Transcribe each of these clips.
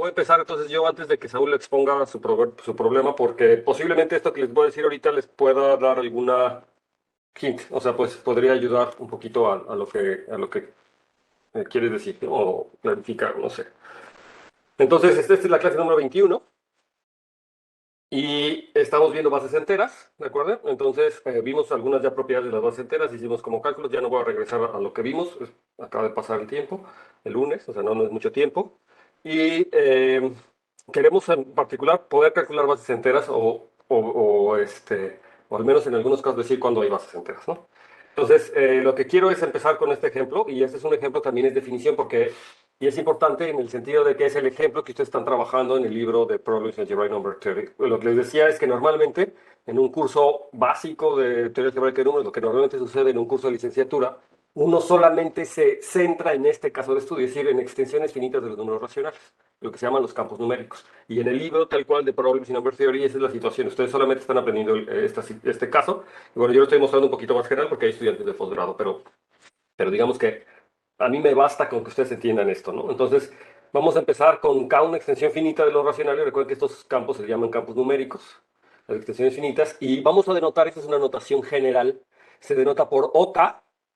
voy a empezar entonces yo antes de que Saúl exponga su problema, porque posiblemente esto que les voy a decir ahorita les pueda dar alguna hint, o sea, pues podría ayudar un poquito a lo que quieres decir, ¿no? O clarificar, no sé. Entonces, esta es la clase número 21 y estamos viendo bases enteras, ¿de acuerdo? Entonces, vimos algunas ya propiedades de las bases enteras, hicimos como cálculos, ya no voy a regresar a lo que vimos, acaba de pasar el tiempo, el lunes, o sea, no es mucho tiempo. Y queremos en particular poder calcular bases enteras o al menos en algunos casos decir cuándo hay bases enteras, ¿no? Entonces, lo que quiero es empezar con este ejemplo, y este es un ejemplo también es definición porque, y es importante en el sentido de que es el ejemplo que ustedes están trabajando en el libro de Problems in Algebraic Number Theory. Lo que les decía es que normalmente en un curso básico de teoría algebraica de números, lo que normalmente sucede en un curso de licenciatura, uno solamente se centra en este caso de estudio, es decir, en extensiones finitas de los números racionales, lo que se llaman los campos numéricos. Y en el libro tal cual de Problems in Number Theory, esa es la situación. Ustedes solamente están aprendiendo este caso. Y bueno, yo lo estoy mostrando un poquito más general porque hay estudiantes de posgrado, pero digamos que a mí me basta con que ustedes entiendan esto, ¿no? Entonces, vamos a empezar con K, una extensión finita de los racionales. Recuerden que estos campos se llaman campos numéricos, las extensiones finitas, y vamos a denotar, esta es una notación general, se denota por OK,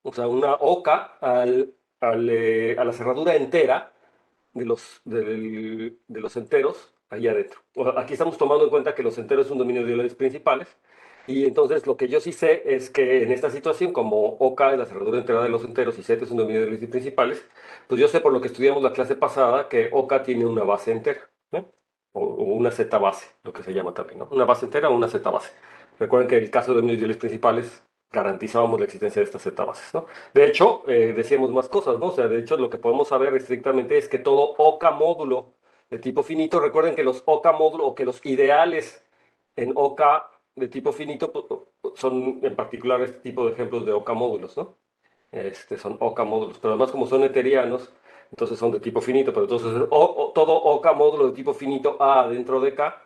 o sea, una OK a la cerradura entera de los enteros ahí adentro. Aquí estamos tomando en cuenta que los enteros son dominios de los principales. Y entonces lo que yo sí sé es que en esta situación, como OK es la cerradura entera de los enteros y Z es un dominio de los principales, pues yo sé por lo que estudiamos la clase pasada que OK tiene una base entera, ¿no? O una Z base, lo que se llama también, ¿no? Una base entera o una Z base. Recuerden que en el caso de dominios de los principales garantizábamos la existencia de estas Z bases, ¿no? De hecho, decíamos más cosas, ¿no? O sea, de hecho, lo que podemos saber estrictamente es que todo OK módulo de tipo finito, recuerden que los OK módulo o que los ideales en OK de tipo finito son en particular este tipo de ejemplos de OK módulos, ¿no? Son OK módulos, pero además como son eterianos, entonces son de tipo finito, pero entonces todo OK módulo de tipo finito A dentro de K,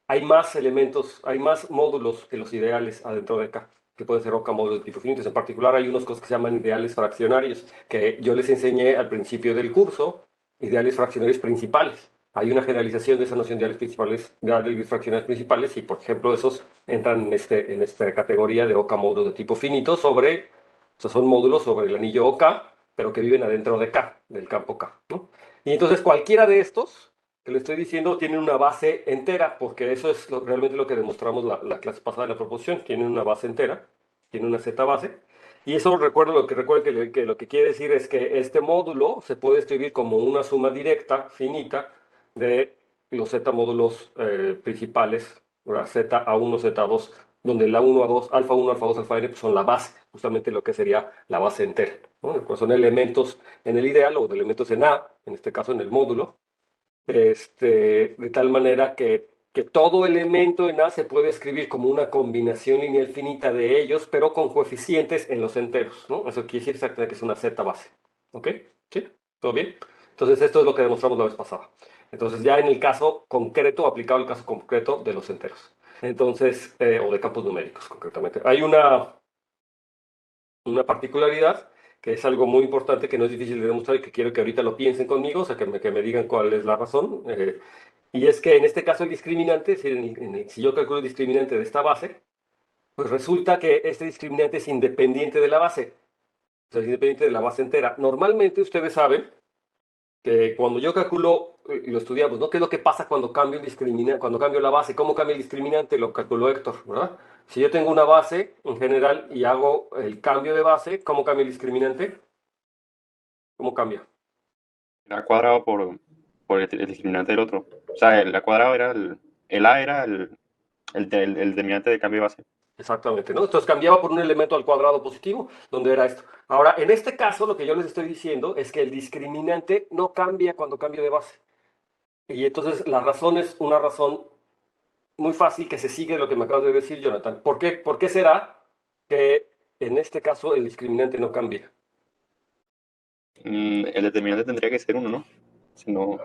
hay más elementos, hay más módulos que los ideales adentro de K, que pueden ser OK módulos de tipo finito. En particular hay unos cosas que se llaman ideales fraccionarios, que yo les enseñé al principio del curso, ideales fraccionarios principales. Hay una generalización de esa noción de ideales principales, de ideales fraccionarios principales, y por ejemplo esos entran en esta categoría de OK módulos de tipo finito o sea, son módulos sobre el anillo OK, pero que viven adentro de K, del campo K, ¿no? Y entonces cualquiera de estos que le estoy diciendo tiene una base entera, porque eso es realmente lo que demostramos la clase pasada de la proposición. Tiene una base entera, tiene una Z base. Y eso recuerdo que lo que quiere decir es que este módulo se puede escribir como una suma directa, finita, de los Z módulos principales, Z1, Z2, donde la 1 a 2, alfa 1, alfa 2, alfa n, pues son la base, justamente lo que sería la base entera, ¿no? Pues son elementos en el ideal o de elementos en A, en este caso en el módulo, de tal manera que todo elemento en A se puede escribir como una combinación lineal finita de ellos, pero con coeficientes en los enteros, ¿no? Eso quiere decir exactamente que es una Z base, ¿ok? ¿Sí? ¿Todo bien? Entonces esto es lo que demostramos la vez pasada. Entonces ya en el caso concreto, aplicado al caso concreto de los enteros. Entonces, o de campos numéricos concretamente. Hay una particularidad que es algo muy importante que no es difícil de demostrar y que quiero que ahorita lo piensen conmigo, o sea, que me digan cuál es la razón. Y es que en este caso el discriminante, si yo calculo el discriminante de esta base, pues resulta que este discriminante es independiente de la base, o sea, es independiente de la base entera. Normalmente ustedes saben que cuando yo calculo, y lo estudiamos, ¿no? ¿Qué es lo que pasa cuando cambio el discriminante, cuando cambio la base? ¿Cómo cambia el discriminante? Lo calculó Héctor, ¿verdad? Si yo tengo una base en general y hago el cambio de base, ¿cómo cambia el discriminante? ¿Cómo cambia? Era cuadrado por el discriminante del otro. O sea, el A cuadrado era el A era el determinante de cambio de base. Exactamente, ¿no? Entonces cambiaba por un elemento al cuadrado positivo, donde era esto. Ahora, en este caso, lo que yo les estoy diciendo es que el discriminante no cambia cuando cambio de base. Y entonces la razón es una razón muy fácil que se sigue de lo que me acabas de decir, Jonathan. ¿Por qué será que en este caso el discriminante no cambia? El determinante tendría que ser uno, ¿no? Si no,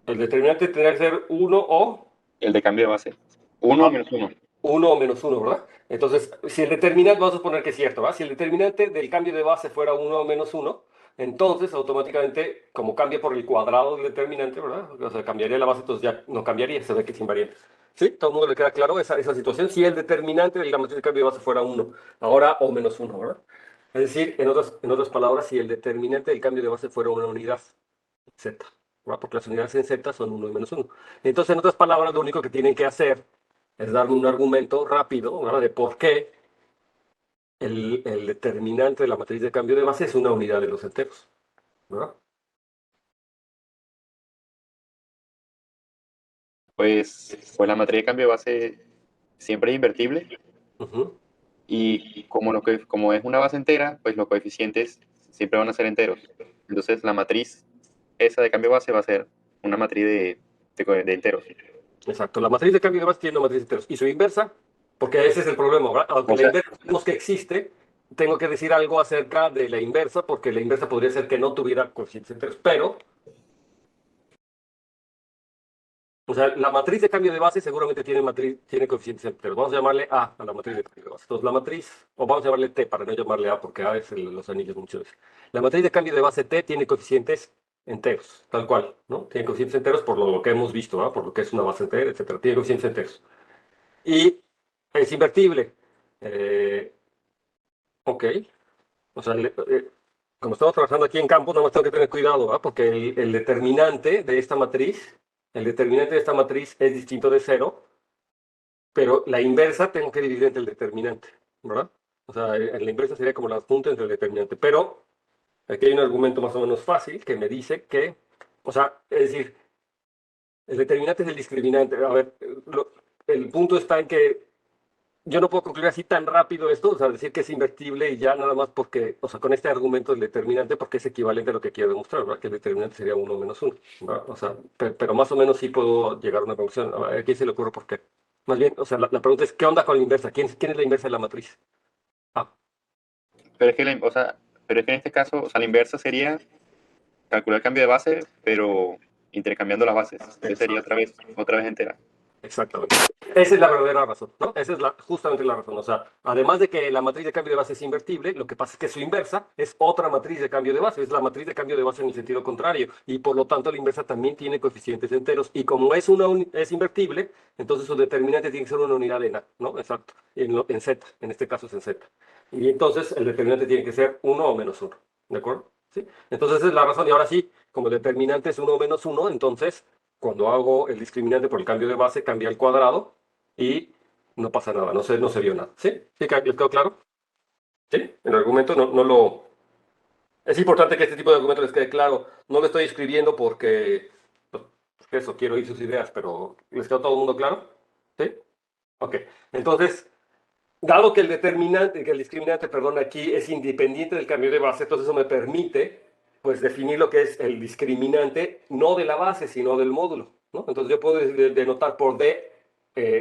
El determinante tendría que ser uno o el de cambio de base. Uno ajá, menos uno. 1 o -1, ¿verdad? Entonces, si el determinante, vamos a suponer que es cierto, ¿verdad? Si el determinante del cambio de base fuera 1 o -1, entonces automáticamente, como cambia por el cuadrado del determinante, ¿verdad? O sea, cambiaría la base, entonces ya no cambiaría, se ve que es invariante. ¿Sí? ¿Todo el mundo le queda claro esa situación? Si el determinante de la matriz de cambio de base fuera uno, ahora o menos uno, ¿verdad? Es decir, en otras palabras, si el determinante del cambio de base fuera una unidad z, ¿verdad? Porque las unidades en z son uno y menos uno. Entonces, en otras palabras, lo único que tienen que hacer es darme un argumento rápido, ¿verdad? De por qué el determinante de la matriz de cambio de base es una unidad de los enteros, ¿verdad? Pues la matriz de cambio de base siempre es invertible Ujú. y como es una base entera, pues los coeficientes siempre van a ser enteros. Entonces la matriz esa de cambio de base va a ser una matriz de enteros. Exacto. La matriz de cambio de base tiene una matriz de enteros. ¿Y su inversa? Porque ese es el problema, ¿verdad? Aunque O la sea, inversa sabemos que existe, tengo que decir algo acerca de la inversa, porque la inversa podría ser que no tuviera coeficientes enteros. Pero, o sea, la matriz de cambio de base seguramente tiene coeficientes enteros. Vamos a llamarle A la matriz de cambio de base. Entonces, la matriz, o vamos a llamarle T para no llamarle A, porque A es los anillos muchas veces. La matriz de cambio de base T tiene coeficientes enteros, tal cual, ¿no? Tiene coeficientes enteros por lo que hemos visto, ¿verdad? Por lo que es una base entera, etcétera. Tiene coeficientes enteros. Y es invertible. Eh, ok. O sea, como estamos trabajando aquí en campo, nada más tengo que tener cuidado, ¿verdad? Porque el determinante de esta matriz, el determinante de esta matriz es distinto de cero, pero la inversa tengo que dividir entre el determinante, ¿verdad? O sea, la inversa sería como la adjunta entre el determinante. Pero aquí hay un argumento más o menos fácil que me dice que, o sea, es decir, el determinante es el discriminante. A ver, el punto está en que yo no puedo concluir así tan rápido esto, o sea, decir que es invertible y ya nada más porque, o sea, con este argumento del determinante, porque es equivalente a lo que quiero demostrar, ¿verdad? Que el determinante sería uno menos uno, ¿verdad? O sea, pero más o menos sí puedo llegar a una conclusión. A ver, ¿a quién se le ocurre por qué? Más bien, o sea, la pregunta es, ¿qué onda con la inversa? ¿Quién es la inversa de la matriz? Ah, pero es que, pero es que en este caso, o sea, la inversa sería calcular el cambio de base, pero intercambiando las bases. Entonces sería exacto. otra vez entera. Exactamente. Esa es la verdadera razón, ¿no? Esa es justamente la razón. O sea, además de que la matriz de cambio de base es invertible, lo que pasa es que su inversa es otra matriz de cambio de base, es la matriz de cambio de base en el sentido contrario, y por lo tanto la inversa también tiene coeficientes enteros, y como es invertible, entonces su determinante tiene que ser una unidad en A, ¿no? Exacto. En Z, en este caso es en Z. Y entonces el determinante tiene que ser uno o menos uno, ¿de acuerdo? ¿Sí? Entonces esa es la razón. Y ahora sí, como el determinante es uno o menos uno, entonces cuando hago el discriminante por el cambio de base, cambia al cuadrado y no pasa nada, no se vio nada. ¿Sí? ¿Sí? ¿Les quedó claro? ¿Sí? El argumento no lo... Es importante que este tipo de argumento les quede claro. No lo estoy escribiendo pues, porque eso, quiero oír sus ideas, pero ¿les quedó todo el mundo claro? ¿Sí? Ok. Entonces, dado que el discriminante, perdón, aquí es independiente del cambio de base, entonces eso me permite, pues, definir lo que es el discriminante, no de la base, sino del módulo, ¿no? Entonces yo puedo denotar por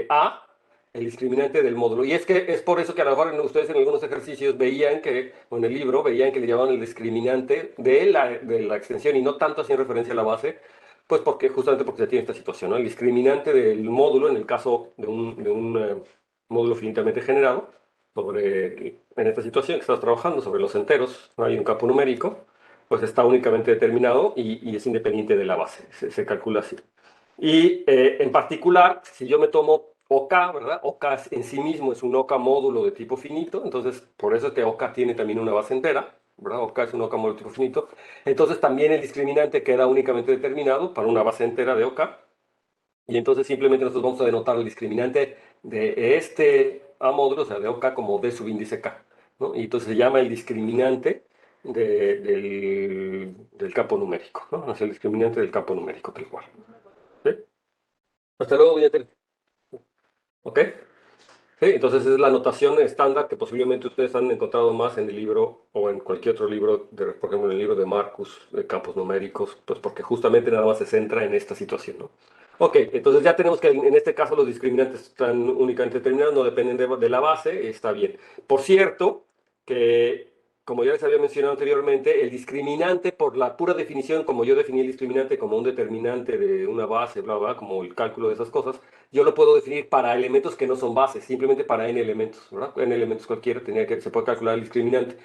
A el discriminante del módulo. Y es que es por eso que a lo mejor ustedes en algunos ejercicios veían que, o en el libro, veían que le llamaban el discriminante de la extensión y no tanto hacían referencia a la base, pues justamente porque se tiene esta situación, ¿no? El discriminante del módulo, en el caso de un módulo finitamente generado, en esta situación que estás trabajando sobre los enteros, ¿no? Hay un campo numérico, pues está únicamente determinado y es independiente de la base, se calcula así. Y en particular, si yo me tomo OK, ¿verdad? OK en sí mismo es un OK módulo de tipo finito, entonces por eso es que OK tiene también una base entera, ¿verdad? OK es un OK módulo de tipo finito. Entonces también el discriminante queda únicamente determinado para una base entera de OK. Y entonces simplemente nosotros vamos a denotar el discriminante de este A módulo, o sea, de OK como D subíndice K, ¿no? Y entonces se llama el discriminante del campo numérico, ¿no? Es el discriminante del campo numérico, tal cual. ¿Sí? Hasta luego, Villatel. ¿Ok? Sí, entonces es la notación estándar que posiblemente ustedes han encontrado más en el libro o en cualquier otro libro, por ejemplo en el libro de Marcus, de campos numéricos, pues porque justamente nada más se centra en esta situación, ¿no? Ok, entonces ya tenemos que en este caso los discriminantes están únicamente determinados, no dependen de la base, está bien. Por cierto, que como ya les había mencionado anteriormente, el discriminante por la pura definición, como yo definí el discriminante como un determinante de una base, bla, bla, como el cálculo de esas cosas, yo lo puedo definir para elementos que no son bases, simplemente para n elementos, ¿verdad? N elementos cualquiera se puede calcular el discriminante.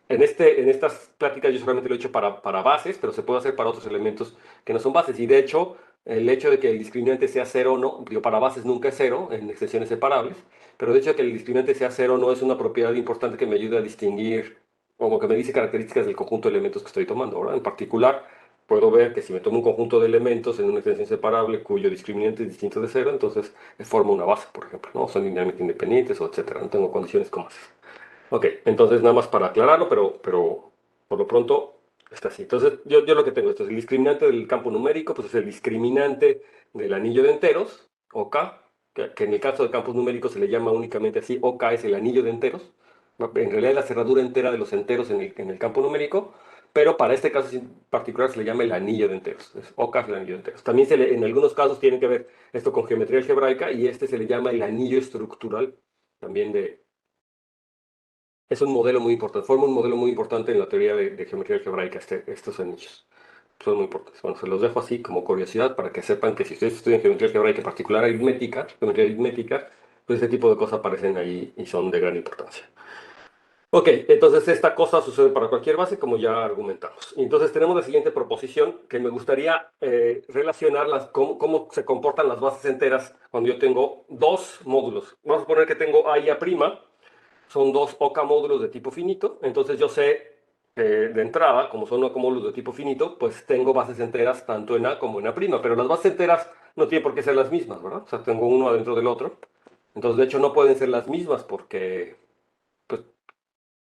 en estas pláticas yo solamente lo he hecho para bases, pero se puede hacer para otros elementos que no son bases. Y de hecho, el hecho de que el discriminante sea cero o no, digo, para bases nunca es cero en extensiones separables, pero de hecho de que el discriminante sea cero no es una propiedad importante que me ayude a distinguir, como que me dice características del conjunto de elementos que estoy tomando, ¿verdad? En particular, puedo ver que si me tomo un conjunto de elementos en una extensión separable cuyo discriminante es distinto de cero, entonces forma una base, por ejemplo, ¿no? Son linealmente independientes o etcétera. No tengo condiciones como esas. Ok, entonces nada más para aclararlo, pero por lo pronto está así. Entonces yo lo que tengo esto es el discriminante del campo numérico, pues es el discriminante del anillo de enteros, OK, que en el caso de campos numéricos se le llama únicamente así, OK es el anillo de enteros. En realidad es la cerradura entera de los enteros en el campo numérico, pero para este caso en particular se le llama el anillo de enteros. Es OK es el anillo de enteros. También en algunos casos tiene que ver esto con geometría algebraica y este se le llama el anillo estructural también es un modelo muy importante, forma un modelo muy importante en la teoría de geometría algebraica, estos anillos. Son muy importantes. Bueno, se los dejo así como curiosidad para que sepan que si ustedes estudian geometría algebraica, en particular aritmética, geometría aritmética, pues este tipo de cosas aparecen ahí y son de gran importancia. Ok, entonces esta cosa sucede para cualquier base, como ya argumentamos. Y entonces tenemos la siguiente proposición que me gustaría relacionar cómo se comportan las bases enteras cuando yo tengo dos módulos. Vamos a poner que tengo A y A', son dos OK módulos de tipo finito, entonces yo sé de entrada, como son OK módulos de tipo finito, pues tengo bases enteras tanto en A como en A', pero las bases enteras no tienen por qué ser las mismas, ¿verdad? O sea, tengo uno adentro del otro. Entonces, de hecho, no pueden ser las mismas pues,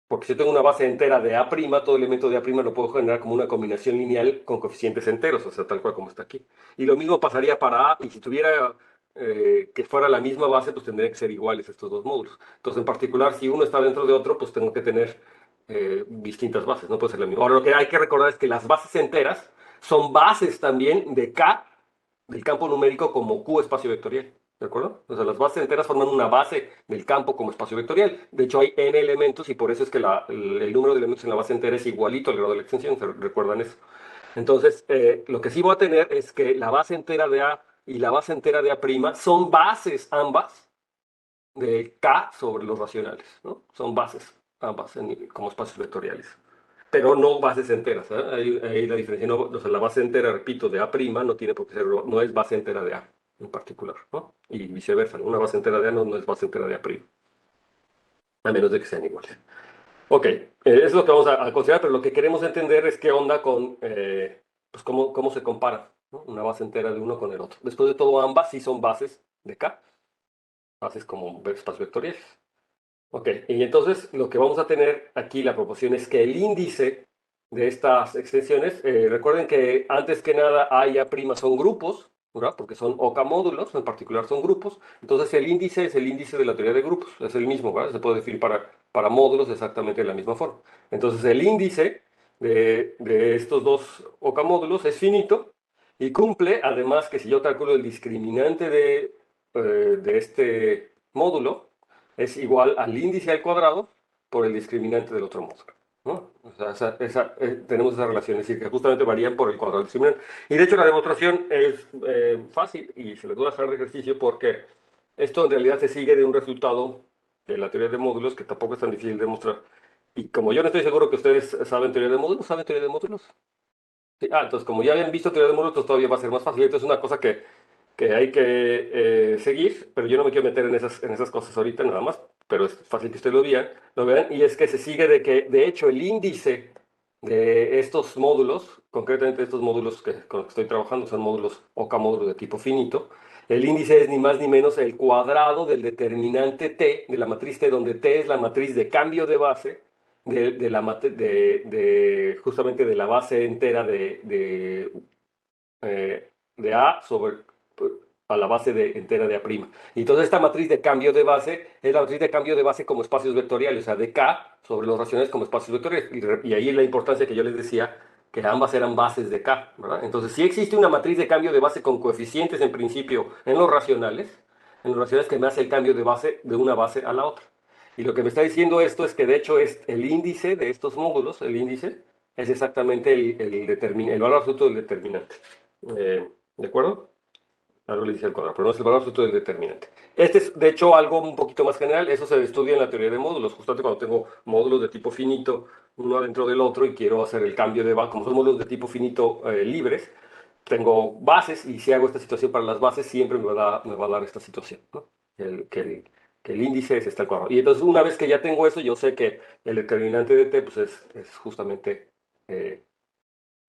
porque si tengo una base entera de A', todo elemento de A' lo puedo generar como una combinación lineal con coeficientes enteros, o sea, tal cual como está aquí. Y lo mismo pasaría para A, y si tuviera que fuera la misma base, pues tendrían que ser iguales estos dos módulos. Entonces, en particular, si uno está dentro de otro, pues tengo que tener distintas bases, no puede ser la misma. Ahora, lo que hay que recordar es que las bases enteras son bases también de K del campo numérico como Q espacio vectorial. ¿De acuerdo? O sea, las bases enteras forman una base del campo como espacio vectorial. De hecho, hay n elementos y por eso es que el número de elementos en la base entera es igualito al grado de la extensión. ¿Recuerdan eso? Entonces, lo que sí voy a tener es que la base entera de A y la base entera de A' son bases ambas de K sobre los racionales, ¿no? Son bases ambas como espacios vectoriales. Pero no bases enteras, ¿eh? Ahí la diferencia. No, o sea, la base entera, repito, de A' no tiene por qué ser, no es base entera de A en particular, ¿no? Y viceversa, ¿no? Una base entera de A no es base entera de A', a menos de que sean iguales. Ok, es lo que vamos a considerar, pero lo que queremos entender es qué onda con, pues cómo se compara, ¿no? Una base entera de uno con el otro. Después de todo, ambas sí son bases de K, bases como espacios vectoriales. Ok, y entonces lo que vamos a tener aquí, la proposición es que el índice de estas extensiones, recuerden que antes que nada A y A' son grupos, ¿verdad? Porque son OK módulos, en particular son grupos. Entonces el índice es el índice de la teoría de grupos, es el mismo, ¿verdad? Se puede definir para módulos exactamente de la misma forma. Entonces el índice de estos dos OK módulos es finito y cumple, además que si yo calculo el discriminante de este módulo, es igual al índice al cuadrado por el discriminante del otro módulo, ¿no? O sea, tenemos esas relaciones, es decir, que justamente varían por el cuadrado del discriminante. Y de hecho la demostración es fácil y se les voy a dejar de ejercicio porque esto en realidad se sigue de un resultado de la teoría de módulos que tampoco es tan difícil de demostrar. Y como yo no estoy seguro que ustedes saben teoría de módulos, ¿saben teoría de módulos? Sí, entonces como ya habían visto teoría de módulos, entonces todavía va a ser más fácil. Esto es una cosa que hay que seguir, pero yo no me quiero meter en esas cosas ahorita nada más, pero es fácil que ustedes lo vean, y es que se sigue de que, de hecho, el índice de estos módulos, concretamente estos módulos con los que estoy trabajando, son módulos OK módulos de tipo finito, el índice es ni más ni menos el cuadrado del determinante T, de la matriz T, donde T es la matriz de cambio de base, justamente de la base entera de A sobre a la base entera de A'. Y entonces esta matriz de cambio de base es la matriz de cambio de base como espacios vectoriales, o sea, de K sobre los racionales como espacios vectoriales. Y ahí la importancia que yo les decía, que ambas eran bases de K, ¿verdad? Entonces, si existe una matriz de cambio de base con coeficientes en principio en los racionales que me hace el cambio de base de una base a la otra. Y lo que me está diciendo esto es que de hecho es el índice de estos módulos, el índice, es exactamente el valor absoluto del determinante. ¿De acuerdo? Algo le dice al cuadrado, pero no es el valor absoluto del determinante. Este es, de hecho, algo un poquito más general. Eso se estudia en la teoría de módulos, justamente cuando tengo módulos de tipo finito, uno adentro del otro, y quiero hacer el cambio de base. Como son módulos de tipo finito libres, tengo bases, y si hago esta situación para las bases, siempre me va a dar esta situación, ¿no? El- que, el, que el índice es este al cuadrado. Y entonces, una vez que ya tengo eso, yo sé que el determinante de t pues es justamente... eh,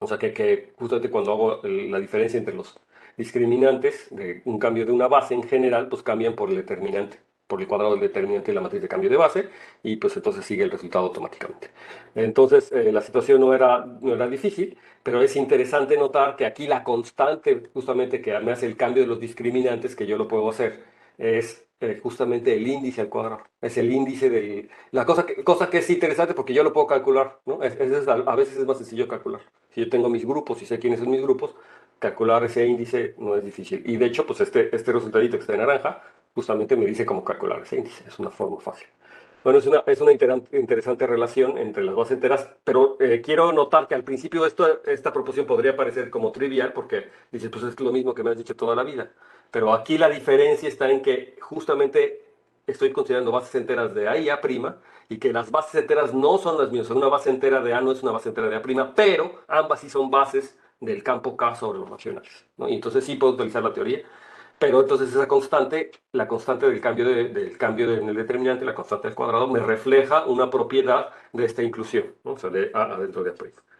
o sea que justamente cuando hago la diferencia entre los discriminantes de un cambio de una base en general, pues cambian por el determinante, por el cuadrado del determinante y la matriz de cambio de base, y pues entonces sigue el resultado automáticamente. Entonces, la situación no era difícil, pero es interesante notar que aquí la constante justamente que me hace el cambio de los discriminantes, que yo lo puedo hacer, es justamente el índice al cuadrado. Es el índice de... La cosa que es interesante porque yo lo puedo calcular, ¿no? A veces es más sencillo calcular. Si yo tengo mis grupos y sé quiénes son mis grupos, calcular ese índice no es difícil. Y de hecho, pues este resultadito que está de naranja, justamente me dice cómo calcular ese índice. Es una forma fácil. Bueno, es una interesante relación entre las bases enteras, pero quiero notar que al principio esta proporción podría parecer como trivial porque dices, pues es lo mismo que me has dicho toda la vida. Pero aquí la diferencia está en que justamente estoy considerando bases enteras de A y A', y que las bases enteras no son las mismas. Una base entera de A no es una base entera de A', pero ambas sí son bases del campo K sobre los racionales, ¿no? Y entonces sí puedo utilizar la teoría, pero entonces esa constante, la constante en el determinante, la constante al cuadrado, me refleja una propiedad de esta inclusión, ¿no? O sea, de A adentro de A',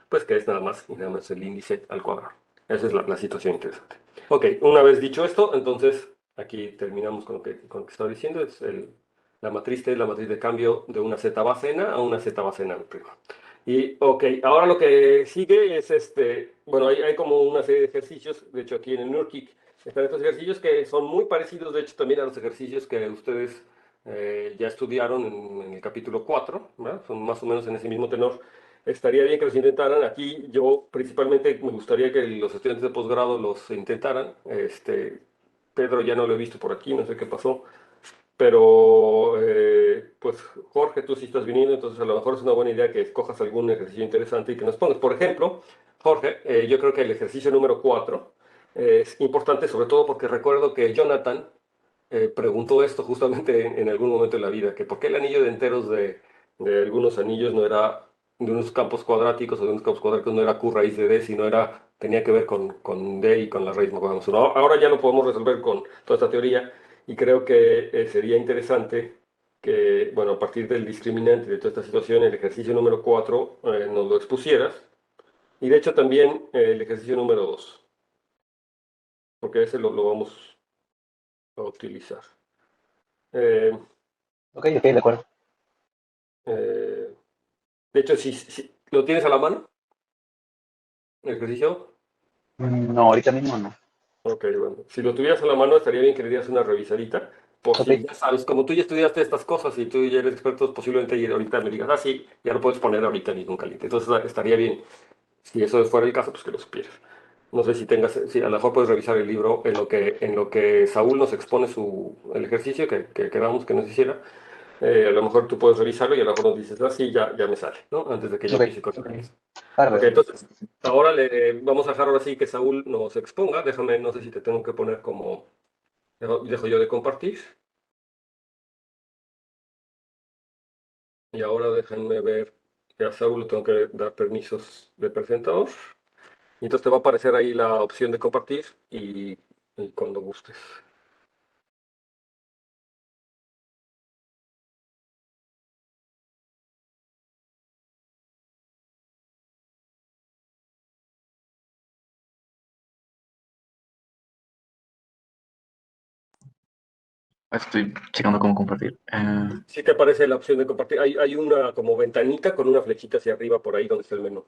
pues que es nada más y nada más el índice al cuadrado. Esa es la situación interesante. Ok, una vez dicho esto, entonces aquí terminamos con lo que estaba diciendo. La matriz T es la matriz de cambio de una Z base en A a una Z base en A'. Y, ok, ahora lo que sigue es bueno, hay como una serie de ejercicios, de hecho aquí en el NURKIC están estos ejercicios que son muy parecidos, de hecho, también a los ejercicios que ustedes ya estudiaron en el capítulo 4, ¿verdad? Son más o menos en ese mismo tenor. Estaría bien que los intentaran. Aquí yo principalmente me gustaría que los estudiantes de posgrado los intentaran. Pedro ya no lo he visto por aquí, no sé qué pasó. Pero, pues, Jorge, tú sí estás viniendo, entonces a lo mejor es una buena idea que escojas algún ejercicio interesante y que nos pongas. Por ejemplo, Jorge, yo creo que el ejercicio número 4 es importante, sobre todo porque recuerdo que Jonathan preguntó esto justamente en algún momento de la vida, que por qué el anillo de enteros de algunos anillos no era de unos campos cuadráticos o de unos campos cuadráticos no era Q raíz de D, sino tenía que ver con D y con la raíz. No podemos. Ahora ya lo podemos resolver con toda esta teoría. Y creo que sería interesante que, bueno, a partir del discriminante de toda esta situación, el ejercicio número 4 nos lo expusieras. Y de hecho también el ejercicio número 2 porque ese lo vamos a utilizar. Eh, Ok, ok, de acuerdo. eh, de hecho, si lo tienes a la mano, el ejercicio. No, ahorita mismo no. Ok, bueno. Si lo tuvieras a la mano, estaría bien que le dieras una revisadita. Por Ok, si ya sabes, como tú ya estudiaste estas cosas y tú ya eres experto, posiblemente y ahorita me digas, ah, sí, ya lo puedes poner ahorita mismo caliente. Entonces estaría bien. Si eso fuera el caso, pues que lo supieras. No sé si a lo mejor puedes revisar el libro en lo que Saúl nos expone el ejercicio que quedamos que nos hiciera. A lo mejor tú puedes revisarlo y a lo mejor nos dices, ah, sí, ya me sale, ¿no? Antes de que yo ok. empiece con el. Ok, Bárbaro. entonces, ahora vamos a dejar ahora sí que Saúl nos exponga. Déjame, no sé si te tengo que poner como. Dejo yo de compartir. Y ahora déjenme ver que a Saúl le tengo que dar permisos de presentador. Y entonces te va a aparecer ahí la opción de compartir y cuando gustes. Estoy checando cómo compartir. Sí te aparece la opción de compartir. Hay una como ventanita con una flechita hacia arriba por ahí donde está el menú.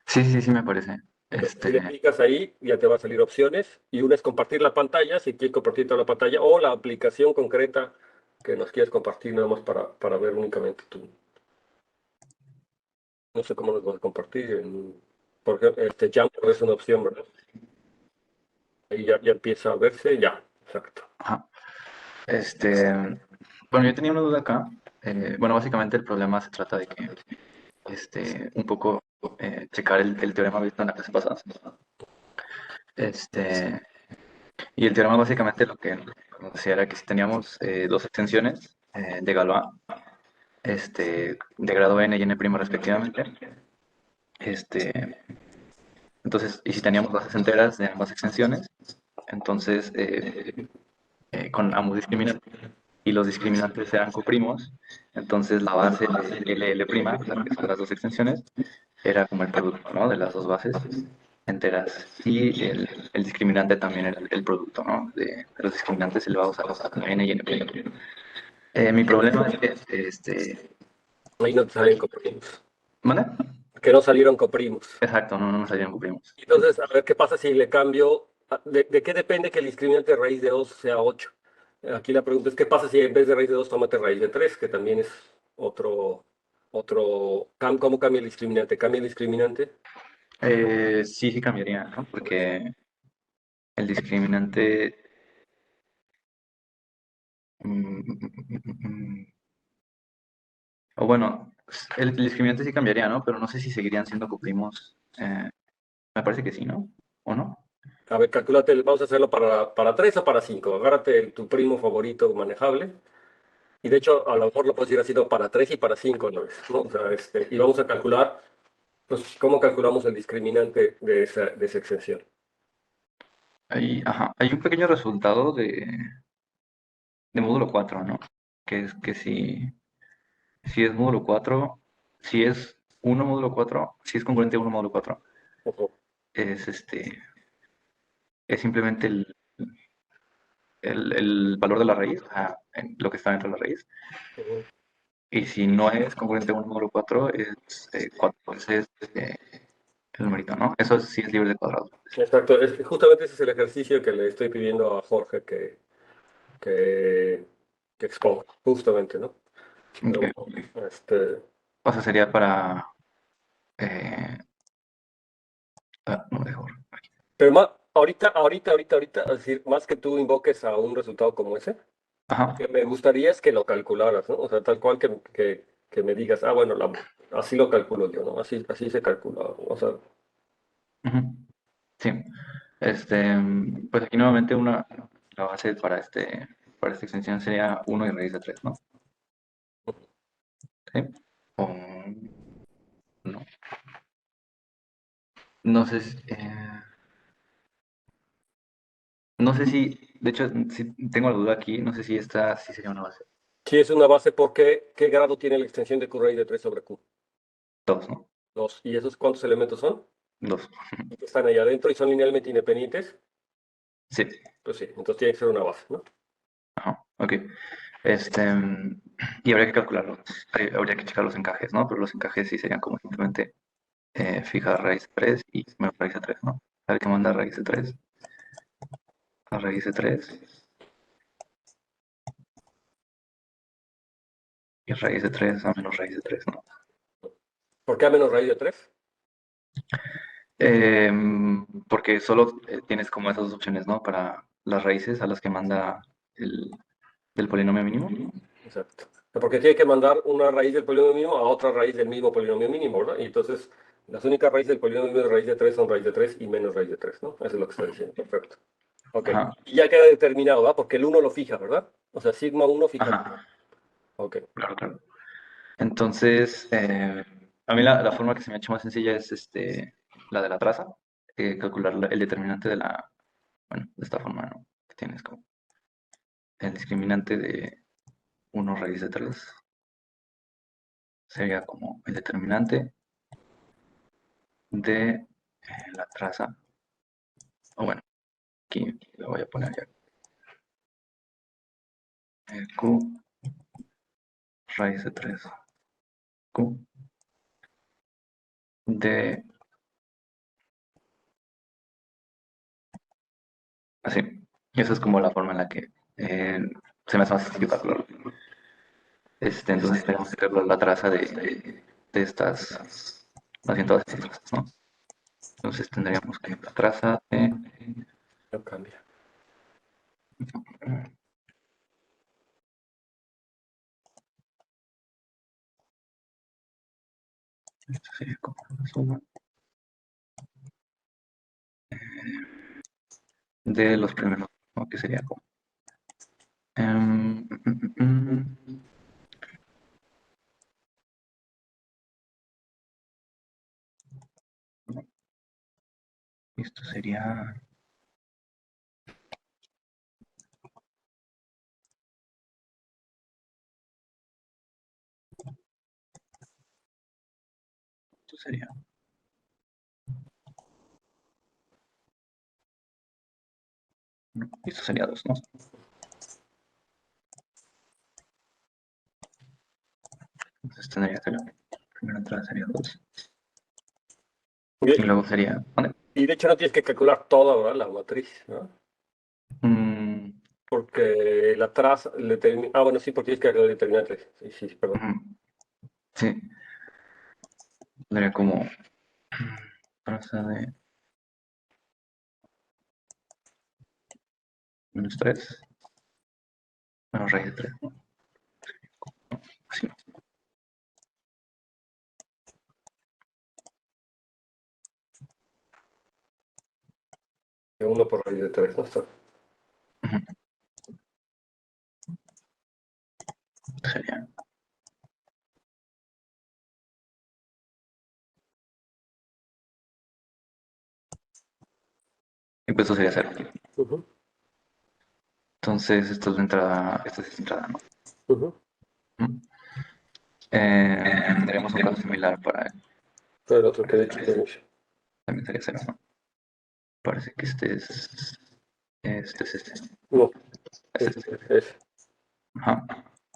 Sí, sí, sí me parece. Ok, si le clicas ahí, ya te va a salir opciones. Y una es compartir la pantalla, si quieres compartir toda la pantalla, o la aplicación concreta que nos quieres compartir nada más para ver únicamente tú. No sé cómo nos vas a compartir. Por ejemplo, Jammer es una opción, ¿verdad? Ahí ya empieza a verse, ya, exacto. Ajá. Este, bueno, yo tenía una duda acá. Bueno, básicamente el problema se trata de que, un poco checar el teorema visto en la clase pasada. Este, Y el teorema básicamente lo que nos decía era que si teníamos dos extensiones de Galois, de grado n y n' respectivamente, este, entonces, y si teníamos bases enteras de ambas extensiones, entonces con ambos discriminantes, y los discriminantes eran coprimos, entonces la base de LL', o sea, que son las dos extensiones, era como el producto, ¿no? De las dos bases enteras. Y el discriminante también era el producto, ¿no? De los discriminantes elevados a n y n'. Mi problema es que, Ahí no te salen coprimos. ¿vale? Que no salieron coprimos. Exacto, no nos salían coprimos. Entonces, a ver qué pasa si le cambio. ¿De qué depende que el discriminante de raíz de 2 sea 8? Aquí la pregunta es: ¿qué pasa si en vez de raíz de 2 tómate raíz de 3? Que también es ¿Cómo cambia el discriminante? ¿Cambia el discriminante? Sí, sí cambiaría, ¿no? Porque el discriminante... o bueno, el discriminante sí cambiaría, ¿no? Pero no sé si seguirían siendo coprimos. Me parece que sí, ¿no? ¿O no? A ver, calculate, vamos a hacerlo para 3 o para 5. Agárrate tu primo favorito manejable. Y de hecho, a lo mejor lo puedes ir haciendo para 3 y para 5, ¿no? O sea, y vamos a calcular, pues, cómo calculamos el discriminante de esa extensión. Ajá, hay un pequeño resultado de módulo 4, ¿no? Que es que si es módulo 4, si es uno módulo 4, si es congruente a 1 módulo 4, Ojo. es es simplemente el valor de la raíz, o sea, lo que está dentro de la raíz. Ujú. Y si no es congruente a 1 módulo 4, es 4, ese es el numerito, ¿no? Eso sí es libre de cuadrados. Exacto, justamente ese es el ejercicio que le estoy pidiendo a Jorge que, que exponga, justamente, ¿no? Pero Ok. bueno, O sea, sería para... eh, no, mejor. pero ahorita, es decir, más que tú invoques a un resultado como ese, lo Ajá. que me gustaría es que lo calcularas, ¿no? O sea, tal cual que me digas, bueno, así lo calculo yo, ¿no? Así se calcula, ¿no? O sea, Ujú. Sí. Pues aquí nuevamente la base para esta extensión sería 1 y raíz de 3, ¿no? Sí. O no. No sé no sé si, de hecho, si tengo la duda aquí, no sé si esta sí sería una base. si es una base, ¿por qué grado tiene la extensión de Q raíz de 3 sobre Q? Dos, ¿no? 2. ¿Y esos cuántos elementos son? Dos. Y que están ahí adentro y son linealmente independientes. Sí. Pues sí, entonces tiene que ser una base, ¿no? Ajá. Ok. Este, y habría que calcularlos. Habría que checar los encajes, ¿no? Pero los encajes sí serían como simplemente fijar raíz de 3 y menos raíz de 3, ¿no? A ver qué manda raíz de 3 a raíz de 3 y raíz de 3 a menos raíz de 3, ¿no? ¿Por qué a menos raíz de 3? Porque solo tienes como esas dos opciones, ¿no? Para las raíces a las que manda el del polinomio mínimo. Exacto. Porque tiene que mandar una raíz del polinomio mínimo a otra raíz del mismo polinomio mínimo, ¿verdad? Y entonces, las únicas raíces del polinomio mínimo de raíz de 3 son raíz de 3 y menos raíz de 3, ¿no? Eso es lo que está diciendo. Perfecto. Ok. Ajá, Y ya queda determinado, ¿verdad? Porque el uno lo fija, ¿verdad? O sea, sigma uno fija el uno. ajá, Ok. claro, claro. Entonces, a mí la forma que se me ha hecho más sencilla es la de la traza, calcular el determinante de bueno, de esta forma, ¿no? Que tienes como el discriminante de 1 raíz de 3 sería como el determinante de la traza, o bueno, aquí lo voy a poner ya, Q raíz de 3, Q de, así. Y esa es como la forma en la que se me hace más sencillo calcularlo. Entonces tenemos que calcular la traza de estas, más bien todas estas trazas, ¿no? Entonces tendríamos que la traza de, No cambia. esto sería como la suma de los primeros. ¿O qué sería como? Em, mm, mm, mm. Esto sería... Esto sería... no, esto sería 2, ¿no? Entonces tendría que la primera entrada sería 2. Y luego sería... ¿vale? Y de hecho no tienes que calcular toda, ¿verdad? La matriz, ¿no? Mm, Porque la traza... bueno, sí, porque tienes que calcular determinantes. Sí, sí, perdón. sí. Tendría como... traza de -3 menos raíz de 3, ¿no? Así. De 1 por raíz de 3, ¿no? Está. Sería... y pues esto sería 0. Ujú, Entonces, esto es la entrada, esta es la entrada, ¿no? ujú. Tendríamos un caso similar para él. Pero el otro que de hecho tenemos. También sería 0, ¿no? Parece que este es... Este es este. No, Es este. es. Ajá.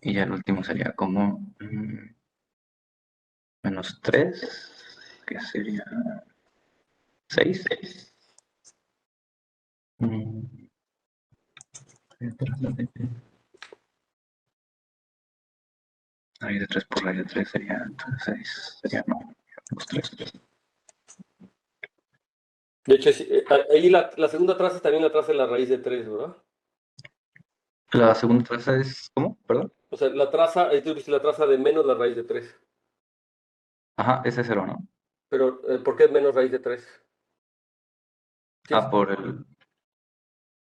Y ya el último sería como... -3, que sería 6. Raíz de 3 por raíz de 3 sería entonces 6. Sería no, los 3. De hecho, ahí la segunda traza es también la traza de la raíz de 3, ¿verdad? La segunda traza es... ¿cómo? ¿Perdón? O sea, la traza, tú viste la traza de menos la raíz de 3. Ajá, ese es 0, ¿no? Pero, ¿por qué menos raíz de 3? Ah, por el...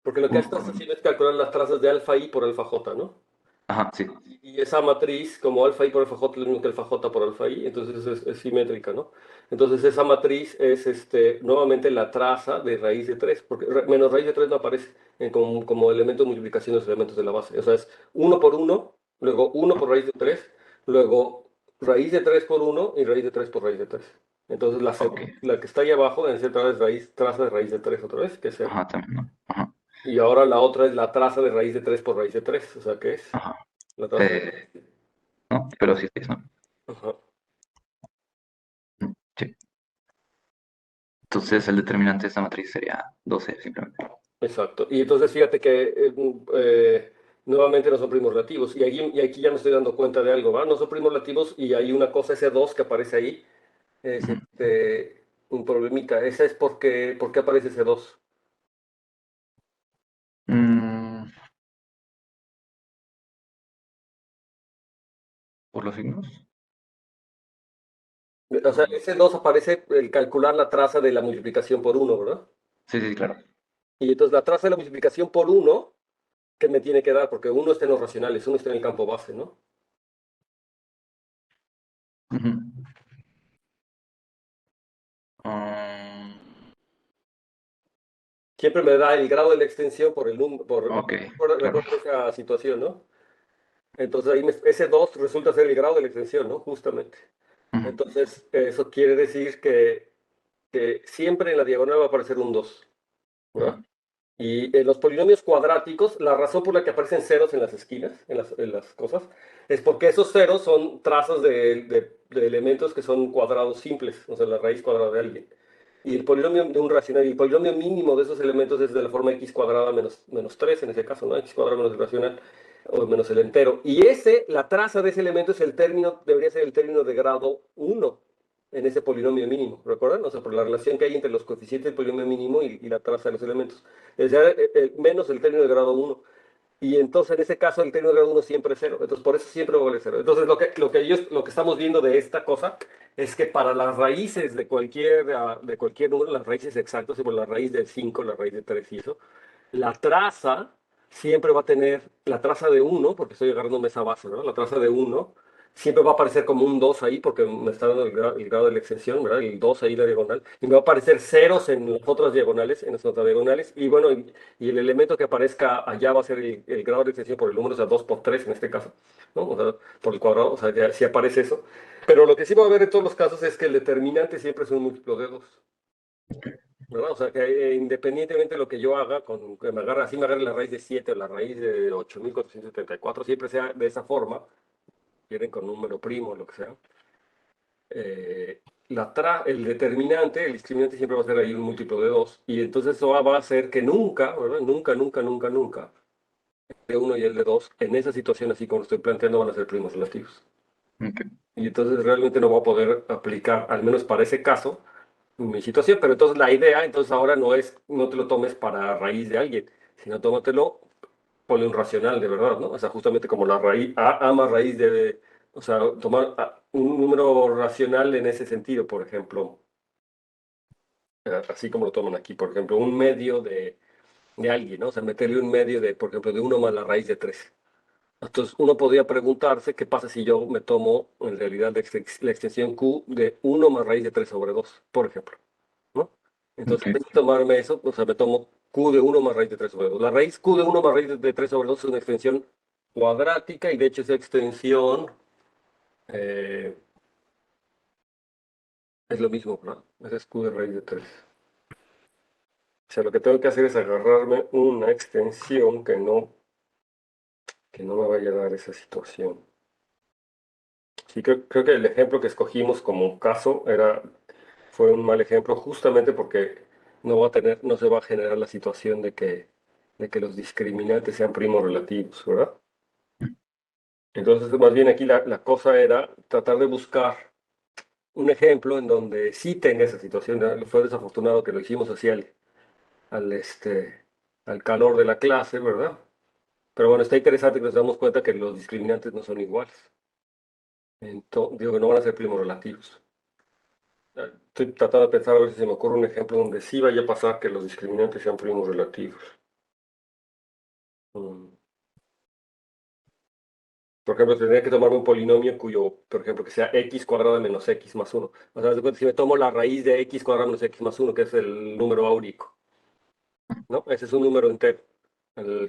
Porque lo que estás haciendo es calcular las trazas de alfa i por alfa j, ¿no? Ajá, sí. Y esa matriz, como alfa i por alfa j es lo mismo que alfa j por alfa i, entonces es simétrica, ¿no? Entonces esa matriz es nuevamente la traza de raíz de 3, porque menos raíz de 3 no aparece como elemento de multiplicación de los elementos de la base. O sea, es uno por uno, luego uno por raíz de 3, luego raíz de 3 por uno y raíz de 3 por raíz de 3. Entonces Ok. la que está ahí abajo en ese traza de raíz de 3 otra vez, que es 0. Ajá, también, ¿no? Ajá. Y ahora la otra es la traza de raíz de 3 por raíz de 3, o sea, ¿qué es? Ajá. La traza de... No, pero sí, 6, ¿no? Ajá. Sí. Entonces el determinante de esta matriz sería 12 simplemente. Exacto. Y entonces fíjate que nuevamente no son primos relativos. Y aquí ya me estoy dando cuenta de algo, ¿va? No son primos relativos y hay una cosa, ese 2 que aparece ahí, es Ujú. un problemita. Ese es ¿por qué aparece ese 2? Mm, ¿por los signos? O sea, ese 2 aparece el calcular la traza de la multiplicación por uno, ¿verdad? Sí, sí, claro. Y entonces la traza de la multiplicación por uno, ¿qué me tiene que dar? Porque uno está en los racionales, uno está en el campo base, ¿no? Ujú. Mm, Siempre me da el grado de la extensión por el número, ok, claro. recuerda esa situación, ¿no? Entonces ahí ese 2 resulta ser el grado de la extensión, ¿no? Justamente. Ujú. Entonces eso quiere decir que siempre en la diagonal va a aparecer un 2, ¿verdad? Ujú. Y en los polinomios cuadráticos, la razón por la que aparecen ceros en las esquinas, en las cosas, es porque esos ceros son trazas de elementos que son cuadrados simples, o sea, la raíz cuadrada de alguien. Y el polinomio de un racional, y el polinomio mínimo de esos elementos es de la forma x cuadrada menos 3 en ese caso, ¿no? X cuadrada menos el racional, o menos el entero. Y la traza de ese elemento es el término, debería ser el término de grado 1 en ese polinomio mínimo, ¿recuerdan? O sea, por la relación que hay entre los coeficientes del polinomio mínimo y la traza de los elementos. Es decir, menos el término de grado 1. Y entonces en ese caso el término de grado 1 siempre es 0. Entonces por eso siempre va a valer 0. Entonces lo que estamos viendo de esta cosa es que para las raíces de cualquier número, las raíces exactas, por la raíz del 5, la raíz de 3 y eso, la traza siempre va a tener la traza de 1, porque estoy agarrándome esa base, ¿verdad? La traza de 1 siempre va a aparecer como un 2 ahí, porque me está dando el grado de la extensión, ¿verdad? El 2 ahí la diagonal. Y me va a aparecer ceros en las otras diagonales, en las otras diagonales. Y bueno, y el elemento que aparezca allá va a ser el grado de extensión por el número, o sea, 2 por 3 en este caso, ¿no? O sea, por el cuadrado, o sea, ya, sí aparece eso. Pero lo que sí va a haber en todos los casos es que el determinante siempre es un múltiplo de 2. ¿Verdad? O sea, que independientemente de lo que yo haga, que me agarre, así me agarre la raíz de 7 o la raíz de 8474, siempre sea de esa forma, quieren con número primo, lo que sea, eh, el determinante, el discriminante siempre va a ser ahí un múltiplo de 2, y entonces eso va a hacer que nunca, ¿verdad? Nunca, nunca, nunca, nunca, el de 1 y el de 2, en esa situación así como lo estoy planteando, van a ser primos relativos. Ok. Y entonces realmente no va a poder aplicar, al menos para ese caso, mi situación, pero entonces la idea, entonces ahora no es, no te lo tomes para raíz de alguien, sino tómatelo, ponle un racional de verdad, ¿no? O sea, justamente como la raíz, A más raíz de, o sea, tomar un número racional en ese sentido, por ejemplo, así como lo toman aquí, por ejemplo, un medio de alguien, ¿no? O sea, meterle un medio de, por ejemplo, de 1 más la raíz de 3. Entonces, uno podría preguntarse qué pasa si yo me tomo, en realidad, la extensión Q de 1 más raíz de 3 sobre 2, por ejemplo, ¿no? Entonces, Ok. en vez de tomarme eso, o sea, me tomo Q de 1 más raíz de 3 sobre 2. La raíz Q de 1 más raíz de 3 sobre 2 es una extensión cuadrática y de hecho esa extensión eh, es lo mismo, ¿no? Esa es Q de raíz de 3. O sea, lo que tengo que hacer es agarrarme una extensión que no me vaya a dar esa situación. Sí, creo que el ejemplo que escogimos como caso fue un mal ejemplo justamente porque no se va a generar la situación de que los discriminantes sean primos relativos, ¿verdad? Entonces, más bien aquí la cosa era tratar de buscar un ejemplo en donde sí tenga esa situación. ¿No? Fue desafortunado que lo hicimos así al, este, al calor de la clase, ¿verdad? Pero bueno, está interesante que nos damos cuenta que los discriminantes no son iguales. Entonces, digo que no van a ser primos relativos. Estoy tratando de pensar a ver si se me ocurre un ejemplo donde sí vaya a pasar que los discriminantes sean primos relativos. Mm. Por ejemplo, tendría que tomar un polinomio cuyo, por ejemplo, que sea x cuadrado menos x más 1. O sea, haz de cuenta, si me tomo la raíz de x cuadrado menos x más 1, que es el número áurico, ¿no? Ese es un número entero,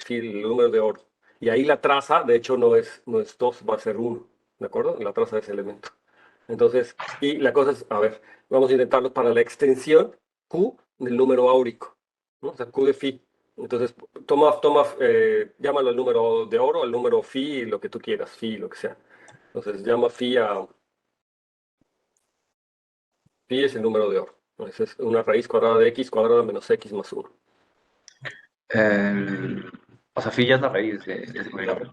sí, el número de oro. Y ahí la traza, de hecho, no es 2, va a ser 1, ¿de acuerdo? La traza de ese elemento. Entonces, y la cosa es, a ver, vamos a intentarlo para la extensión Q del número áurico, ¿no? O sea, Q de phi. Entonces, llámalo al número de oro, al número phi, lo que tú quieras, phi, lo que sea. Entonces, llama phi es el número de oro. Esa es una raíz cuadrada de x cuadrada menos x más 1. El- o sea, phi ya es la raíz de ese polinomio.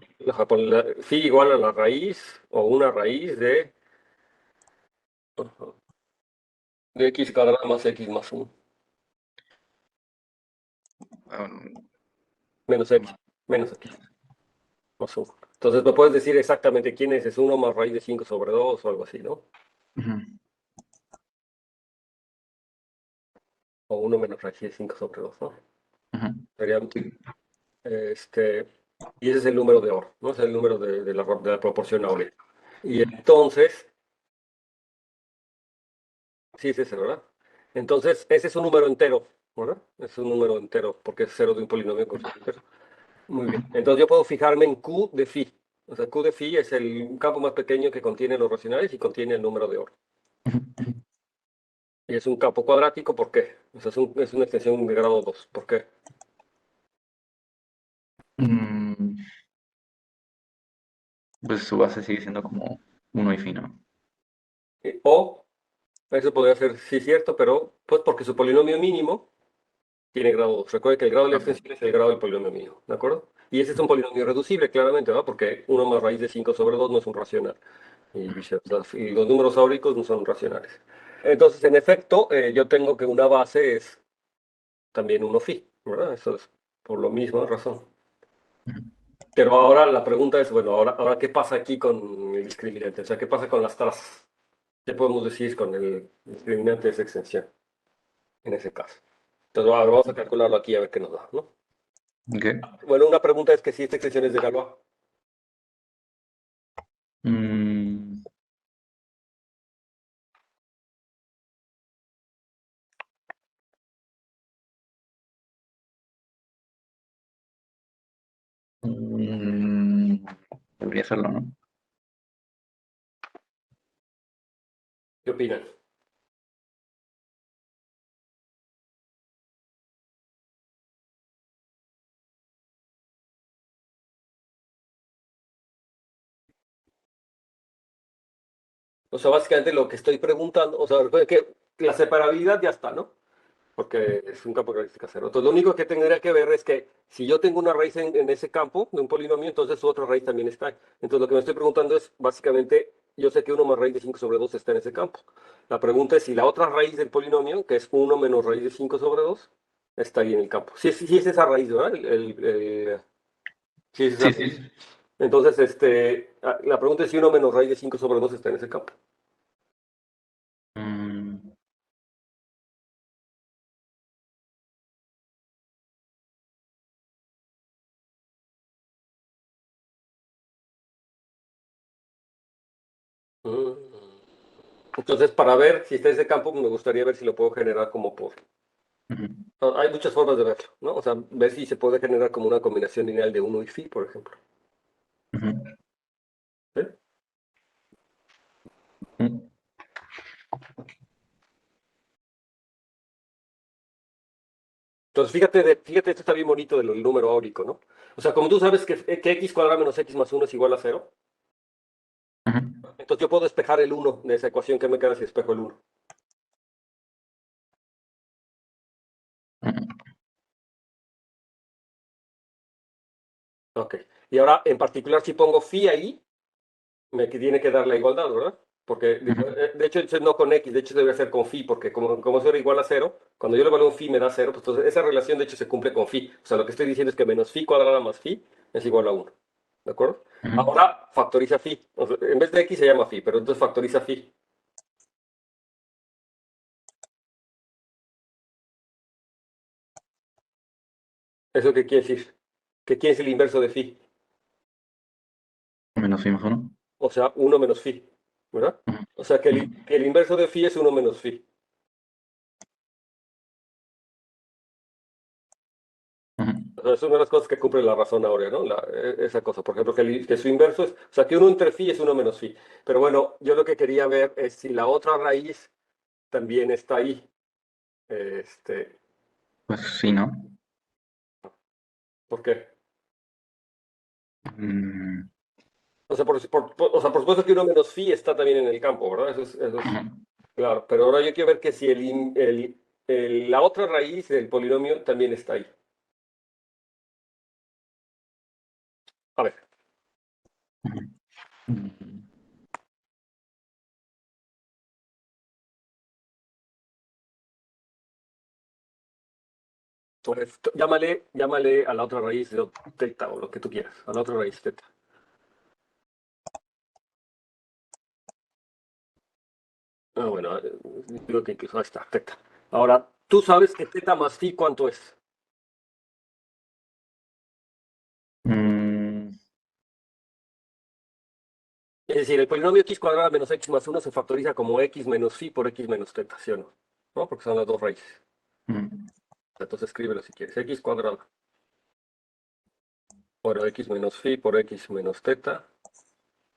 Phi igual a la raíz o una raíz de x cuadrada más x más 1, Um, menos x, menos x. Más 1. Entonces, ¿me puedes decir exactamente quién es? ¿Es 1 más raíz de 5 sobre 2 o algo así, ¿no? ujú, O 1 menos raíz de 5 sobre 2, ¿no? ujú. Sería, Sí. este, y ese es el número de Oro, ¿no? Es el número de la proporción áurea. Y entonces, sí es ese, ¿verdad? Entonces, ese es un número entero, ¿verdad? Es un número entero, porque es cero de un polinomio con cero entero. Muy bien. Entonces, yo puedo fijarme en Q de phi. O sea, Q de phi es el campo más pequeño que contiene los racionales y contiene el número de Oro. Y es un campo cuadrático, ¿por qué? O sea, es una extensión de grado 2. ¿Por qué? Mm, pues su base sigue siendo como uno y fino. O, eso podría ser, sí, cierto, pero pues porque su polinomio mínimo tiene grado 2. Recuerde que el grado de la Ok. extensión es el grado del polinomio mínimo, ¿de acuerdo? Y ese es un polinomio reducible, claramente, ¿verdad? Porque 1 más raíz de 5 sobre 2 no es un racional. Y viceversa. Y los números áuricos no son racionales. Entonces, en efecto, yo tengo que una base es también 1 phi, ¿verdad? Eso es por la misma razón. Ujú. Pero ahora la pregunta es, bueno, ahora ¿qué pasa aquí con el discriminante? O sea, ¿qué pasa con las trazas? ¿Qué podemos decir con el discriminante de esa extensión en ese caso? Entonces, vamos a calcularlo aquí a ver qué nos da, ¿no? Ok. Bueno, una pregunta es que si esta extensión es de Galois. Mm, mm, debería serlo, ¿no? ¿Qué opinan? O sea, básicamente lo que estoy preguntando, o sea, recuerden que la separabilidad ya está, ¿no? Porque es un campo de característica cero. Entonces, lo único que tendría que ver es que si yo tengo una raíz en ese campo de un polinomio, entonces su otra raíz también está ahí. Entonces, lo que me estoy preguntando es, básicamente, yo sé que 1 más raíz de 5 sobre 2 está en ese campo. La pregunta es si la otra raíz del polinomio, que es 1 menos raíz de 5 sobre 2 está ahí en el campo. Sí es esa raíz, ¿verdad? Sí es esa Sí, sí. raíz. Entonces, la pregunta es si 1 menos raíz de 5 sobre 2 está en ese campo. Mm, Mm. Entonces, para ver si está en ese campo, me gustaría ver si lo puedo generar como por... ujú, Hay muchas formas de verlo, ¿no? O sea, ver si se puede generar como una combinación lineal de uno y phi, por ejemplo. ujú, ¿Sí? ujú. Entonces, fíjate, esto está bien bonito del número áurico, ¿no? O sea, como tú sabes que x cuadrado menos x más uno es igual a cero, Ujú, entonces yo puedo despejar el uno de esa ecuación que me queda si despejo el uno. ujú. Ok. Y ahora, en particular, si pongo phi ahí, me tiene que dar la igualdad, ¿verdad? Porque, Ujú, de hecho, eso no con x, de hecho debe ser con phi, porque como eso era igual a cero, cuando yo le valgo un phi me da cero, pues entonces esa relación de hecho se cumple con phi. O sea, lo que estoy diciendo es que menos phi cuadrada más phi es igual a uno. ¿De acuerdo? ujú. Ahora factoriza phi. O sea, en vez de x se llama phi, pero entonces factoriza phi. ¿Eso qué quiere decir? ¿Qué quiere decir el inverso de phi? Menos phi más uno. O sea, uno menos phi, ¿verdad? Ujú, O sea, que ujú, que el inverso de phi es uno menos phi. ujú. O sea, es una de las cosas que cumple la razón áurea, ¿no? Esa cosa, por ejemplo, que su inverso es, o sea, que uno entre phi es uno menos phi. Pero bueno, yo lo que quería ver es si la otra raíz también está ahí. Este, Pues sí, ¿no? ¿Por qué? Mm, O sea, o sea, por supuesto que uno menos phi está también en el campo, ¿verdad? Eso es ujú. claro. Pero ahora yo quiero ver que si la otra raíz del polinomio también está ahí. A ver, Ujú, ujú. pues, llámale a la otra raíz de teta o lo que tú quieras, a la otra raíz teta. Ah, bueno, digo que incluso ahí está, teta. Ahora, tú sabes que teta más phi, ¿cuánto es? Mm, Es decir, el polinomio x cuadrada menos x más uno se factoriza como x menos phi por x menos teta, ¿sí o no? ¿No? Porque son las dos raíces. ujú. Entonces escríbelo si quieres. X cuadrado por x menos phi por x menos teta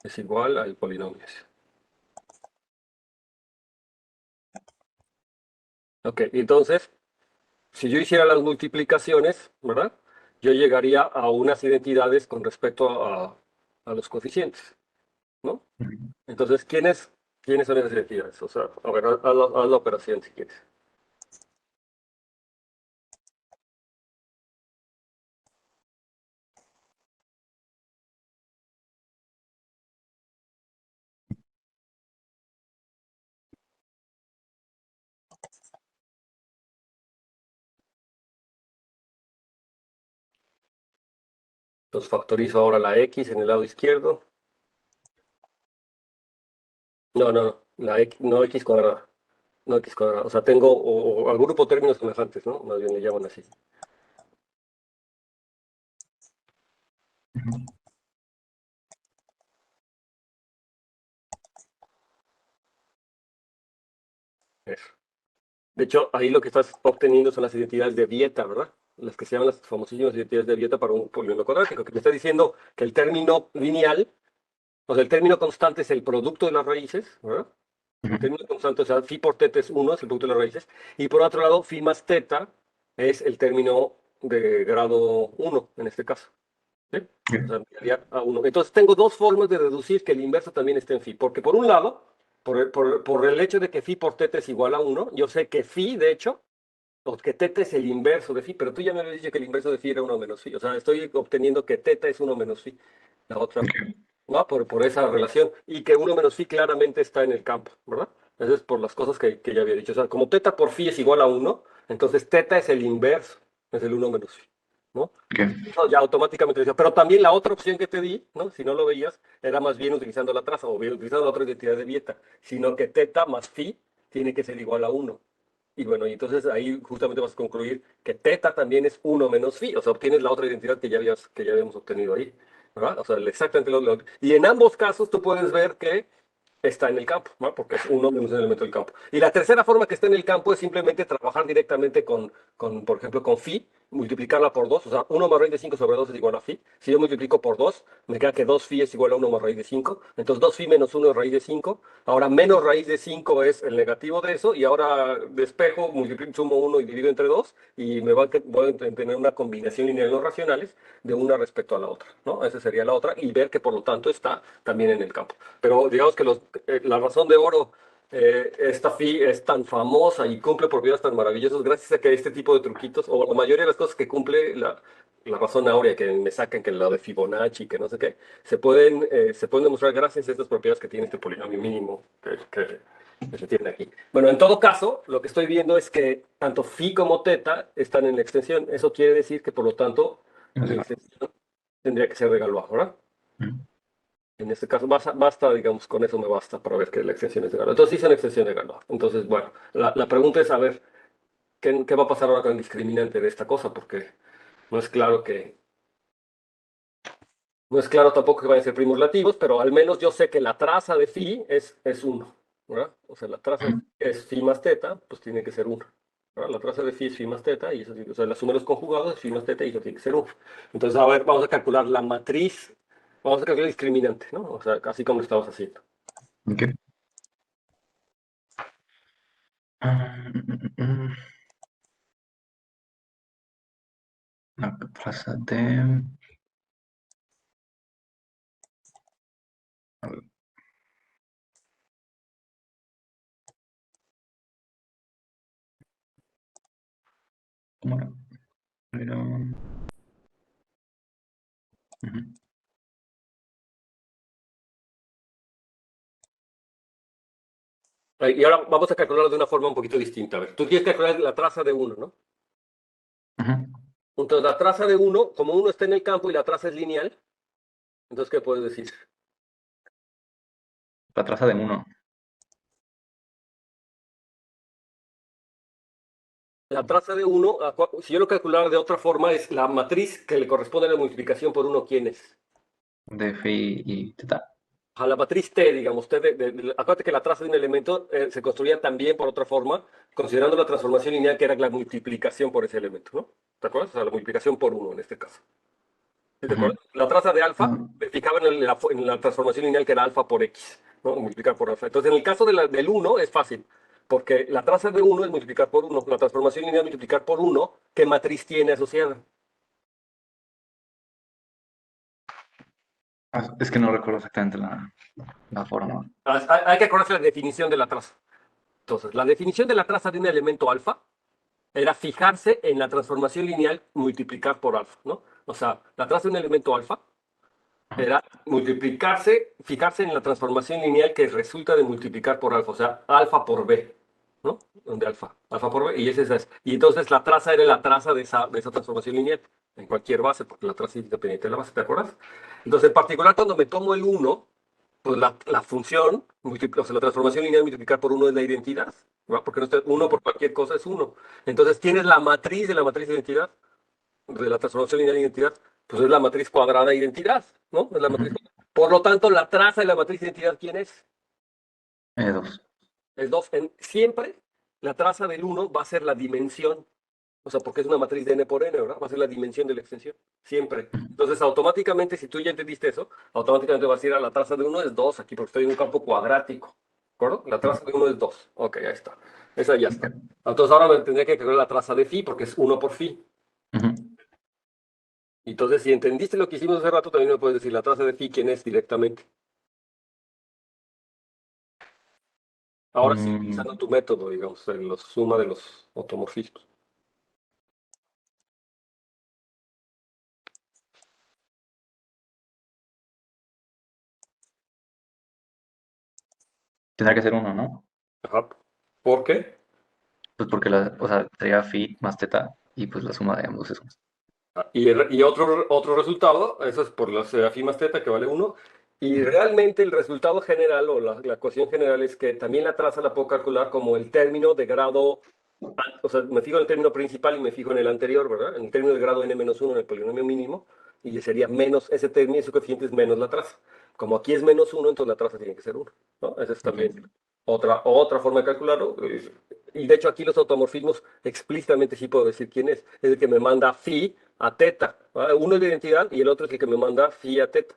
es igual al polinomio ese. Ok, entonces, si yo hiciera las multiplicaciones, ¿verdad? Yo llegaría a unas identidades con respecto a los coeficientes, ¿no? Ujú. Entonces, ¿quiénes son esas identidades? O sea, a ver, haz la operación si quieres. Entonces, factorizo ahora la x en el lado izquierdo. No, la x, no x cuadrada. No x cuadrada. O sea, tengo, o al grupo términos semejantes, ¿no? Más bien le llaman así. Ujú. Eso. De hecho, ahí lo que estás obteniendo son las identidades de Vieta, ¿verdad? Las que se llaman las famosísimas identidades de Vieta para un polinomio cuadrático, que me está diciendo que el término lineal, o sea, el término constante es el producto de las raíces, ¿verdad? El Ujú. término constante, o sea, phi por teta es 1, es el producto de las raíces. Y por otro lado, phi más teta es el término de grado 1, en este caso. ¿Sí? O sea, enviaría a 1. Entonces, tengo dos formas de deducir que el inverso también está en phi. Porque por un lado, por el hecho de que phi por teta es igual a 1, yo sé que phi, de hecho, o que teta es el inverso de phi, pero tú ya me habías dicho que el inverso de phi era 1 menos phi. O sea, estoy obteniendo que teta es 1 menos phi. La otra, Ok. ¿no? Por esa relación. Y que 1 menos phi claramente está en el campo, ¿verdad? Eso es por las cosas que ya había dicho. O sea, como teta por phi es igual a 1, entonces teta es el inverso, es el 1 menos phi, ¿no? Ok. No, ya automáticamente decía. Pero también la otra opción que te di, ¿no? Si no lo veías, era más bien utilizando la traza o bien utilizando la otra identidad de Vieta, sino que teta más phi tiene que ser igual a 1. Y bueno, y entonces ahí justamente vas a concluir que teta también es 1 menos phi, o sea, obtienes la otra identidad que ya habíamos obtenido ahí, ¿verdad? O sea, exactamente lo. Y en ambos casos tú puedes ver que está en el campo, ¿no? Porque es uno menos un elemento del campo. Y la tercera forma que está en el campo es simplemente trabajar directamente por ejemplo, con phi, multiplicarla por 2, o sea, 1 más raíz de 5 sobre 2 es igual a phi. Si yo multiplico por 2, me queda que 2 phi es igual a 1 más raíz de 5. Entonces 2 phi menos 1 es raíz de 5. Ahora menos raíz de 5 es el negativo de eso, y ahora despejo, multiplico, sumo 1 y divido entre 2, y voy a tener una combinación lineal de los racionales de una respecto a la otra, ¿no? Esa sería la otra, y ver que por lo tanto está también en el campo. Pero digamos que la razón de oro, esta phi es tan famosa y cumple propiedades tan maravillosas gracias a que este tipo de truquitos, o la mayoría de las cosas que cumple la razón áurea, que me sacan, que la de Fibonacci, que no sé qué, se pueden demostrar gracias a estas propiedades que tiene este polinomio mínimo que se tiene aquí. Bueno, en todo caso, lo que estoy viendo es que tanto phi como teta están en la extensión. Eso quiere decir que, por lo tanto, No sé. mi extensión tendría que ser de Galois, ¿verdad? Ujú. En este caso, basta, digamos, con eso me basta para ver que la extensión es de Galois. Entonces, sí son extensión de Galois. Entonces, bueno, la pregunta es saber qué va a pasar ahora con el discriminante de esta cosa, porque no es claro no es claro tampoco que vayan a ser primos relativos, pero al menos yo sé que la traza de phi es 1, ¿verdad? O sea, la traza de Ujú. phi es phi más teta, pues tiene que ser 1. La traza de phi es phi más teta, y eso, o sea, la suma de los conjugados es phi más teta, y eso tiene que ser 1. Entonces, a ver, vamos a calcular la matriz, vamos a calcular el discriminante, ¿no? O sea, así como lo estamos haciendo. Ok. Mm. La traza de... a ver, ¿cómo era? Pero... ujú. Y ahora vamos a calcularlo de una forma un poquito distinta. A ver, tú tienes que calcular la traza de 1, ¿no? Ujú. Entonces, la traza de 1, como 1 está en el campo y la traza es lineal, entonces, ¿qué puedes decir? La traza de 1. La traza de 1, si yo lo calculara de otra forma, es la matriz que le corresponde a la multiplicación por 1, ¿quién es? De phi y teta. A la matriz T, digamos, acuérdate que la traza de un elemento se construía también por otra forma, considerando la transformación lineal que era la multiplicación por ese elemento, ¿no? ¿Te acuerdas? O sea, la multiplicación por 1 en este caso. ¿Sí te Ujú. acuerdas? La traza de alfa Ah, fijaba en la transformación lineal que era alfa por x, ¿no? Multiplicar por alfa. Entonces, en el caso del 1 es fácil, porque la traza de 1 es multiplicar por 1, la transformación lineal multiplicar por 1, ¿qué matriz tiene asociada? es que no recuerdo exactamente la forma. Hay que acordarse la definición de la traza. Entonces, la definición de la traza de un elemento alfa era fijarse en la transformación lineal multiplicar por alfa, ¿no? O sea, la traza de un elemento alfa Ajá. era fijarse en la transformación lineal que resulta de multiplicar por alfa, o sea, alfa por b, ¿no? Donde alfa por b, y ese es. Y entonces la traza era la traza de esa transformación lineal, en cualquier base, porque la traza es independiente de la base, ¿te acuerdas? Entonces, en particular, cuando me tomo el 1, pues la función, o sea, la transformación lineal multiplicar por 1 es la identidad, ¿no? Porque 1 por cualquier cosa es 1. Entonces tienes la matriz de la matriz de identidad, de la transformación lineal de identidad, Pues es la matriz cuadrada de identidad, ¿no? Es la matriz. Por lo tanto, la traza de la matriz de identidad, ¿quién es? 2. Es 2. Siempre la traza del 1 va a ser la dimensión, o sea, porque es una matriz de n por n, ¿verdad? Va a ser la dimensión de la extensión, siempre. Entonces, automáticamente, si tú ya entendiste eso, automáticamente vas a ir a la traza de 1 es 2 aquí, porque estoy en un campo cuadrático, ¿de acuerdo? La traza de 1 es 2. Ok, ahí está. Esa ya está. Entonces, ahora me tendría que calcular la traza de phi, porque es 1 por phi. Entonces, si entendiste lo que hicimos hace rato, también me puedes decir la traza de phi, ¿quién es directamente? Ahora sí, utilizando tu método, digamos, la suma de los automorfismos. Tendrá que ser 1, ¿no? Ajá. ¿Por qué? Pues porque o sea, sería phi más teta y pues la suma de ambos es 1. Y otro resultado, eso es por la phi más teta, que vale 1. Y realmente el resultado general o la ecuación general es que también la traza la puedo calcular como el término de grado, o sea, me fijo en el término principal y me fijo en el anterior, ¿verdad? En el término de grado n-1 en el polinomio mínimo, y sería menos ese término, ese coeficiente es menos la traza. Como aquí es -1, entonces la traza tiene que ser 1, ¿no? Esa es también otra forma de calcularlo. Y de hecho aquí los automorfismos explícitamente sí puedo decir quién es. Es el que me manda phi a teta. ¿Vale? Uno es de identidad y el otro es el que me manda phi a teta.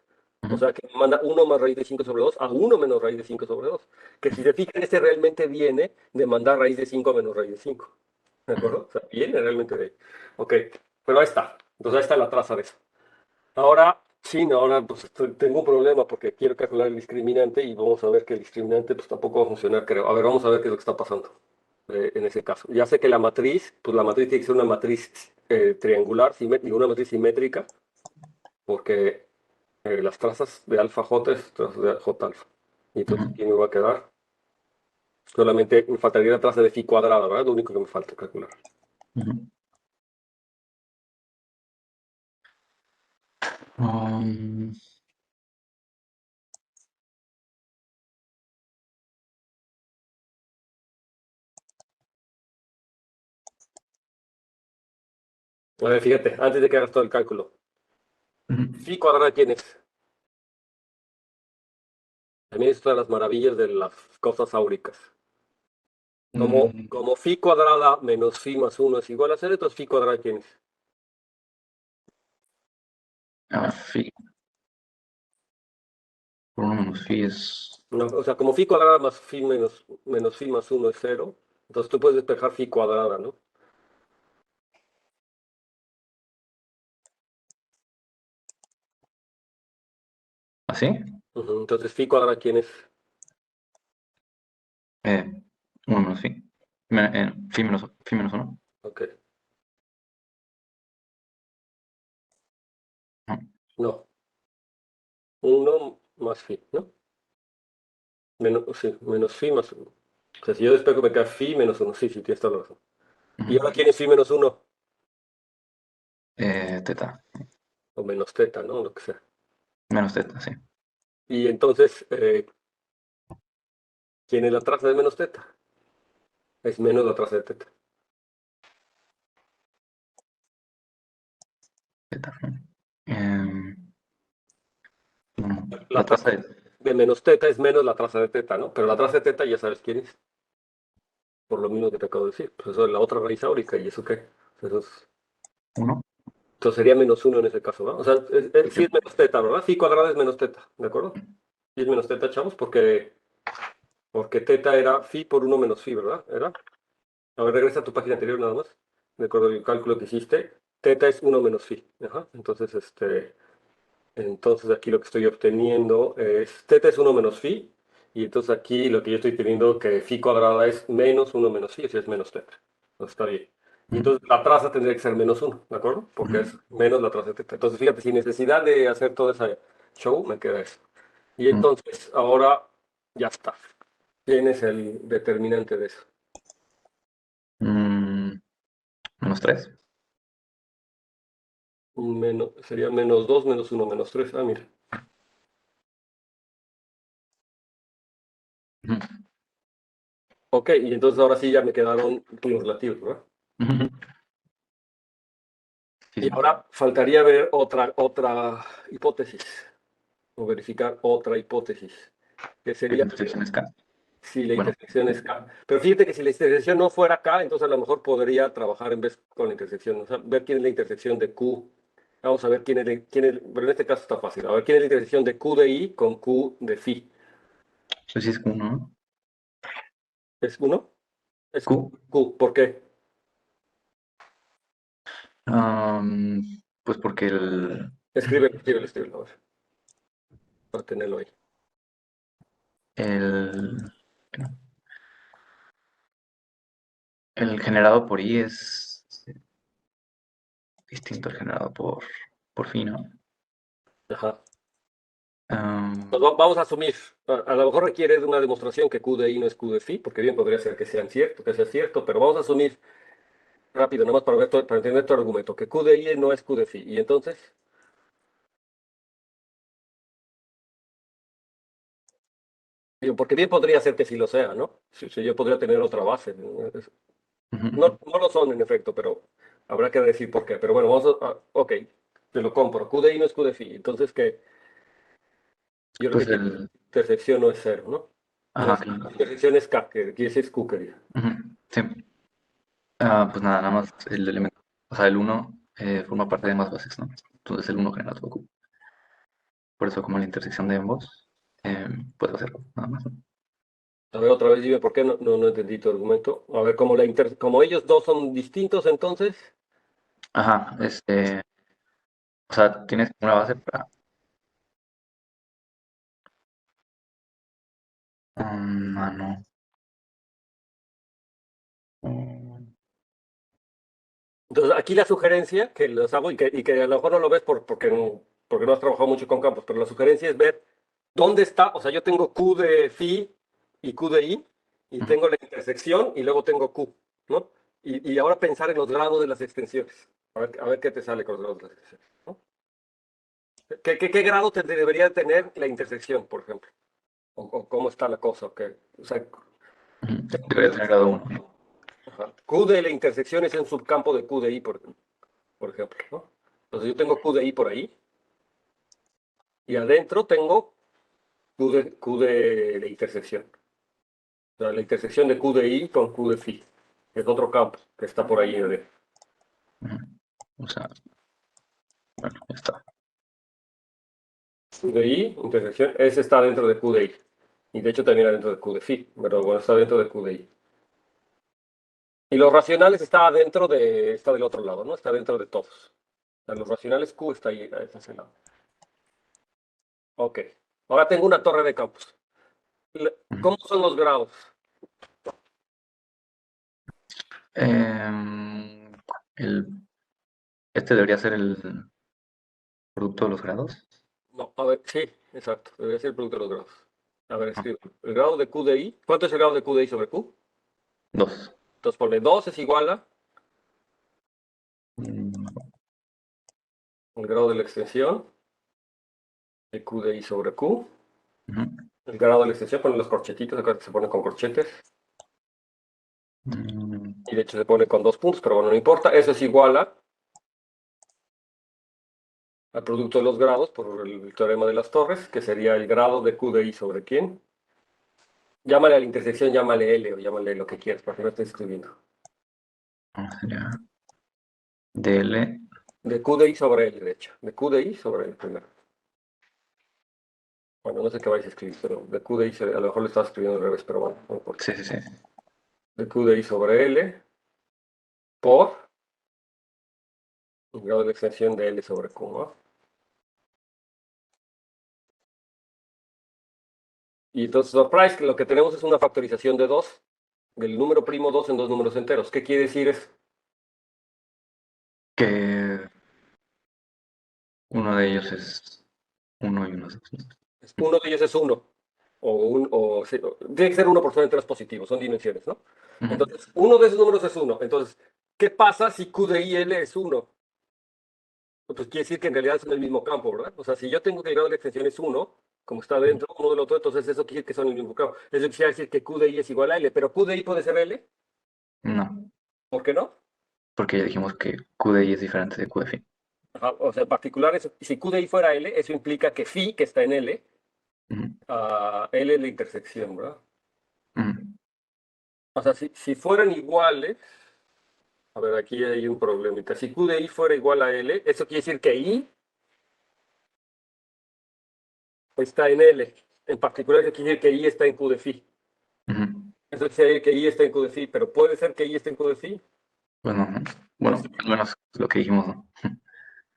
O sea, que me manda 1 más raíz de 5 sobre 2 a 1 menos raíz de 5 sobre 2. Que si se fijan, este realmente viene de mandar raíz de 5 menos raíz de 5. ¿De acuerdo? O sea, viene realmente de ahí. Ok, pero ahí está. Entonces ahí está la traza de eso. Ahora, sí, no, ahora pues tengo un problema porque quiero calcular el discriminante y vamos a ver que el discriminante pues tampoco va a funcionar, creo. A ver, vamos a ver qué es lo que está pasando en ese caso. Ya sé que la matriz, pues la matriz tiene que ser una matriz triangular, simétrica, una matriz simétrica, porque las trazas de alfa j es trazas de j alfa. Y entonces aquí me va a quedar. Solamente me faltaría la traza de phi cuadrada, ¿verdad? Lo único que me falta calcular. A ver, fíjate, antes de que hagas todo el cálculo. Phi cuadrada, ¿quién es? También es una de las maravillas de las cosas áuricas. Como phi cuadrada menos phi más 1 es igual a 0, entonces phi cuadrada, ¿quién es? Phi por 1 menos phi es... No, o sea, como phi cuadrada más phi menos phi más 1 es 0, entonces tú puedes despejar phi cuadrada, ¿no? ¿Así? Entonces phi cuadrada, ¿quién es? 1 menos phi. Phi menos 1. Ok, no, 1 más phi, ¿no? Sí, menos phi más 1. O sea, si yo despejo me queda phi menos 1, sí, sí, tienes toda la razón. ¿Y ahora quién es phi menos 1? Teta. O menos teta, ¿no? Lo que sea. Menos teta, sí. Y entonces, ¿quién es la traza de menos teta? Es menos la traza de teta. Teta. Em, bueno, La la traza traza de menos teta es menos la traza de teta, ¿no? Pero la traza de teta ya sabes quién es. Por lo mismo que te acabo de decir. Pues eso es la otra raíz áurica. ¿Y eso qué? Eso es... 1. Entonces sería menos uno en ese caso, ¿no? O sea, sí es menos teta, ¿verdad? Phi cuadrada es menos teta, ¿de acuerdo? Sí es menos teta, chavos, porque teta era phi por uno menos phi, ¿verdad? ¿Era? A ver, regresa a tu página anterior nada más. De acuerdo al cálculo que hiciste. Teta es uno menos phi. Ajá. Entonces aquí lo que estoy obteniendo es teta es uno menos phi. Y entonces aquí lo que yo estoy teniendo que phi cuadrada es menos uno menos phi, o sea, es menos teta. Entonces está bien. Y entonces la traza tendría que ser menos uno, ¿de acuerdo? Porque es menos la traza de teta. Entonces fíjate, sin necesidad de hacer todo ese show, me queda eso. Y entonces ahora ya está. Tienes el determinante de eso. Menos 3. Sería menos 2 menos uno menos 3. Ah, mira. Ok, y entonces ahora sí ya me quedaron los relativos, ¿verdad? Sí, Sí, Y sí. ahora faltaría ver otra hipótesis, o verificar otra hipótesis, que La sería intersección es K. si la Bueno, intersección es K. Pero fíjate que si la intersección no fuera K, entonces a lo mejor podría trabajar en vez con la intersección, o sea, ver quién es la intersección de Q. Vamos a ver pero en este caso está fácil. A ver quién es la intersección de Q de I con Q de Phi. pues sí es Q, ¿no? ¿Es uno? Es Q. Q. ¿Por qué? Am, pues porque Escríbelo, a ver, para tenerlo ahí. el, el generado por I es distinto al generado por phi, ¿no? Ajá. Am, Pues vamos a asumir, a lo mejor requiere de una demostración que Q de I no es Q de Phi, porque bien podría ser que sea cierto, pero vamos a asumir rápido, nomás para para entender tu argumento, que Q de I no es Q de Phi. Y entonces, digo, porque bien podría ser que sí lo sea, ¿no? Si yo podría tener otra base. ujú. No lo son en efecto, pero habrá que decir por qué. Pero bueno, ok, te lo compro. Q de I no es Q de Phi. Entonces, ¿qué? Yo creo que Pues aquí la intersección no es cero, ¿no? ajá, La intersección es K, que aquí es Q, quería. ujú, sí. Pues nada más el elemento, o sea, el uno forma parte de más bases, ¿no? Entonces el uno genera todo Q. Por eso como la intersección de ambos, puedo hacerlo, nada más, ¿no? A ver, otra vez dime por qué no entendí tu argumento. A ver, como ellos dos son distintos, entonces, Ajá, o sea, tienes una base para... no. Mm, entonces aquí la sugerencia que les hago y que a lo mejor no lo ves porque no has trabajado mucho con campos, pero la sugerencia es ver dónde está, o sea, yo tengo Q de phi y Q de i y ujú. tengo la intersección y luego tengo Q, ¿no? Y ahora pensar en los grados de las extensiones. A ver qué te sale con los grados de las extensiones, ¿no? ¿Qué grado debería tener la intersección, por ejemplo? O cómo está la cosa, ¿ok? O sea, Ujú. Debería tener grado uno, ¿no? ajá. Q de la intersección es un subcampo de Q de I, por ejemplo, ¿no? Entonces yo tengo Q de I por ahí y adentro tengo Q de la intersección. O sea, la intersección de Q de I con Q de Phi. Es otro campo que está por ahí adentro. Ujú. O sea, bueno, ya está. Q de I, intersección, ese está dentro de Q de I. Y de hecho también adentro de Q de Phi, pero bueno, está dentro de Q de I. Y los racionales está del otro lado, ¿no? Está dentro de todos. O sea, los racionales Q está ahí, a ese lado. Ok. Ahora tengo una torre de campos. Ujú. ¿Cómo son los grados? Em, el, este debería ser el producto de los grados. No, a ver, sí, exacto. Debería ser el producto de los grados. A ver, escribo. El grado de Q de I. ¿Cuánto es el grado de Q de I sobre Q? Dos. Entonces ponle 2 es igual a Mm, el grado de la extensión de Q de I sobre Q. ujú. El grado de la extensión, ponen los corchetitos, acá se pone con corchetes. Mm, Y de hecho se pone con 2 puntos, pero bueno, no importa. Eso es igual al producto de los grados por el teorema de las torres, que sería el grado de Q de I sobre quién. Llámale a la intersección, llámale L o llámale lo que quieras, porque no estoy escribiendo. Sería DL. De Q de I sobre L, de hecho. De Q de I sobre L primero. Bueno, no sé qué vais a escribir, pero de Q de I, a lo mejor lo estás escribiendo al revés, pero bueno, no importa. Sí, sí, sí. De Q de I sobre L por el grado de extensión de L sobre Q, ¿no? Y entonces, surprise, que lo que tenemos es una factorización de 2 del número primo 2 en dos números enteros. ¿Qué quiere decir eso? Que uno de ellos es uno y uno es dos, ¿no? Uno de ellos es 1. Sí, tiene que ser uno por ser enteros positivos, son dimensiones, ¿no? Ujú. Entonces, uno de esos números es 1. Entonces, ¿qué pasa si Q de I L es 1? Pues quiere decir que en realidad son el mismo campo, ¿verdad? O sea, si yo tengo que el grado de extensión es 1, como está dentro uno del otro, entonces eso quiere decir que son el mismo campo. Eso quiere decir que Q de I es igual a L, pero Q de I puede ser L, No, ¿por qué no? porque ya dijimos que Q de I es diferente de Q de phi. Ajá, o sea, en particular, si Q de I fuera L, eso implica que phi, que está en L, Ujú, L es la intersección, ¿verdad? ujú, O sea, si fueran iguales, a ver, aquí hay un problemita. Si Q de I fuera igual a L, eso quiere decir que I está en L. En particular, eso quiere decir que I está en Q de phi. ujú. Eso quiere decir que I está en Q de phi, pero puede ser que I esté en Q de phi. Bueno, bueno, al menos lo que dijimos, ¿no?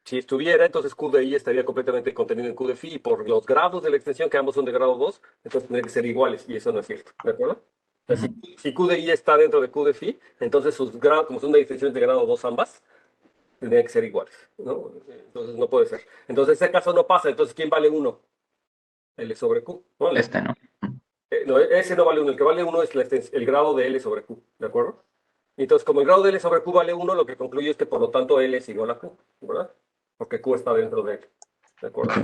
Si estuviera, entonces Q de I estaría completamente contenido en Q de phi y por los grados de la extensión, que ambos son de grado 2, entonces tendrían que ser iguales y eso no es cierto. ¿De acuerdo? O sea, Ujú, si Q de I está dentro de Q de phi, entonces sus grados, como son de extensiones de grado 2 ambas, tendrían que ser iguales, ¿no? Entonces no puede ser. Entonces ese caso no pasa. Entonces, ¿quién vale uno? L sobre Q. ¿No? este, ¿no? Ujú, No, ese no vale uno. El que vale uno es el grado de L sobre Q. ¿De acuerdo? Entonces, como el grado de L sobre Q vale uno, lo que concluye es que por lo tanto L es igual a Q, ¿verdad? Porque Q está dentro de L. ¿De acuerdo? ok.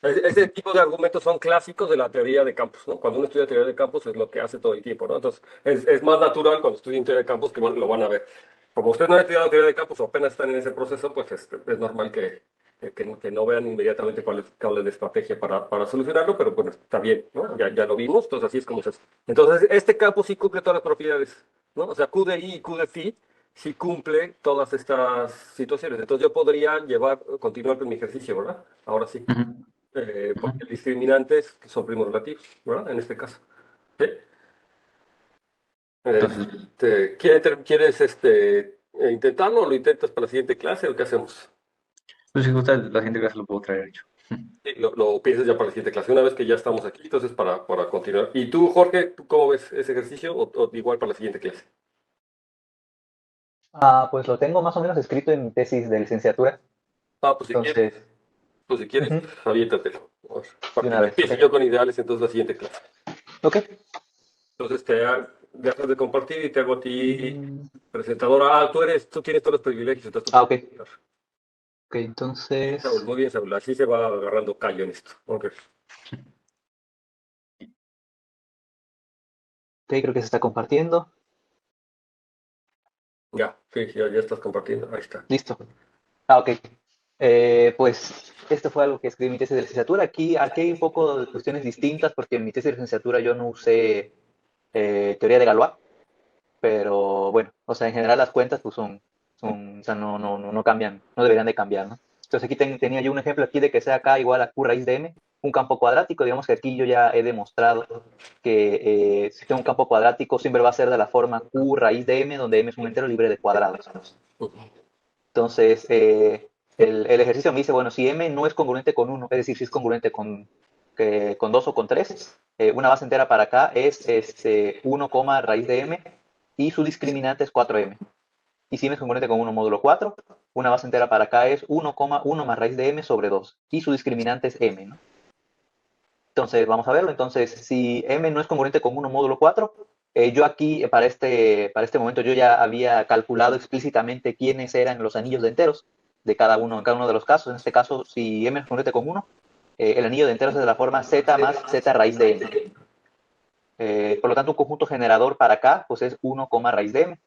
Ese tipo de argumentos son clásicos de la teoría de campos, ¿no? Cuando uno estudia teoría de campos es lo que hace todo el tiempo, ¿no? Entonces, es más natural cuando estudian teoría de campos que lo van a ver. Como ustedes no han estudiado teoría de campos o apenas están en ese proceso, pues es normal que no vean inmediatamente cuál es la estrategia para solucionarlo, pero bueno, está bien, ¿no? Ya lo vimos, entonces así es como se hace. Entonces, este campo sí cumple todas las propiedades, ¿no? O sea, Q de I y Q de phi sí cumple todas estas situaciones. Entonces, yo podría continuar con mi ejercicio, ¿verdad? Ahora sí Ujú, ujú. porque discriminantes son primos relativos, ¿verdad? En este caso. ¿Sí? Entonces, ¿Quieres intentarlo o lo intentas para la siguiente clase o qué hacemos? pues si gusta, la siguiente clase lo puedo traer hecho. Sí, lo piensas ya para la siguiente clase, una vez que ya estamos aquí, entonces para continuar. ¿Y tú, Jorge, tú cómo ves ese ejercicio o igual para la siguiente clase? Pues lo tengo más o menos escrito en mi tesis de licenciatura. Ah, Entonces, pues si quieres, ujú, aviéntatelo. de Para que una ya vez, ok. empiece yo con ideales entonces la siguiente clase. Ok. Entonces dejas de compartir y te hago a ti Mm, presentadora. Tú tienes todos los privilegios, entonces tú ok. puedes presentar. Ok, entonces. Muy bien, Saúl. Así se va agarrando callo en esto. Ok. Ok, creo que se está compartiendo. Ya, sí, ya estás compartiendo. Ahí está. Listo. Ok. Pues esto fue algo que escribí en mi tesis de licenciatura. Aquí hay un poco de cuestiones distintas porque en mi tesis de licenciatura yo no usé teoría de Galois, pero bueno, o sea, en general las cuentas pues o sea, no cambian, no deberían de cambiar, ¿no? Entonces aquí tenía yo un ejemplo aquí de que sea K igual a Q raíz de M, un campo cuadrático, digamos que aquí yo ya he demostrado que si tengo un campo cuadrático siempre va a ser de la forma Q raíz de M, donde M es un entero libre de cuadrados. Entonces, el ejercicio me dice, bueno, si M no es congruente con 1, es decir, si es congruente con 2 o con 3, una base entera para acá es 1, raíz de M y su discriminante es 4M. Y si M es congruente con 1 módulo 4, una base entera para acá es 1, más raíz de M sobre 2 y su discriminante es M, ¿no? Entonces, vamos a verlo. Entonces, si M no es congruente con 1 módulo 4, yo aquí, para este momento, yo ya había calculado explícitamente quiénes eran los anillos de enteros en cada uno de los casos. En este caso, si M es congruente con 1, el anillo de enteros es de la forma Z más Z raíz de M. Por lo tanto, un conjunto generador para acá, pues es 1, raíz de M.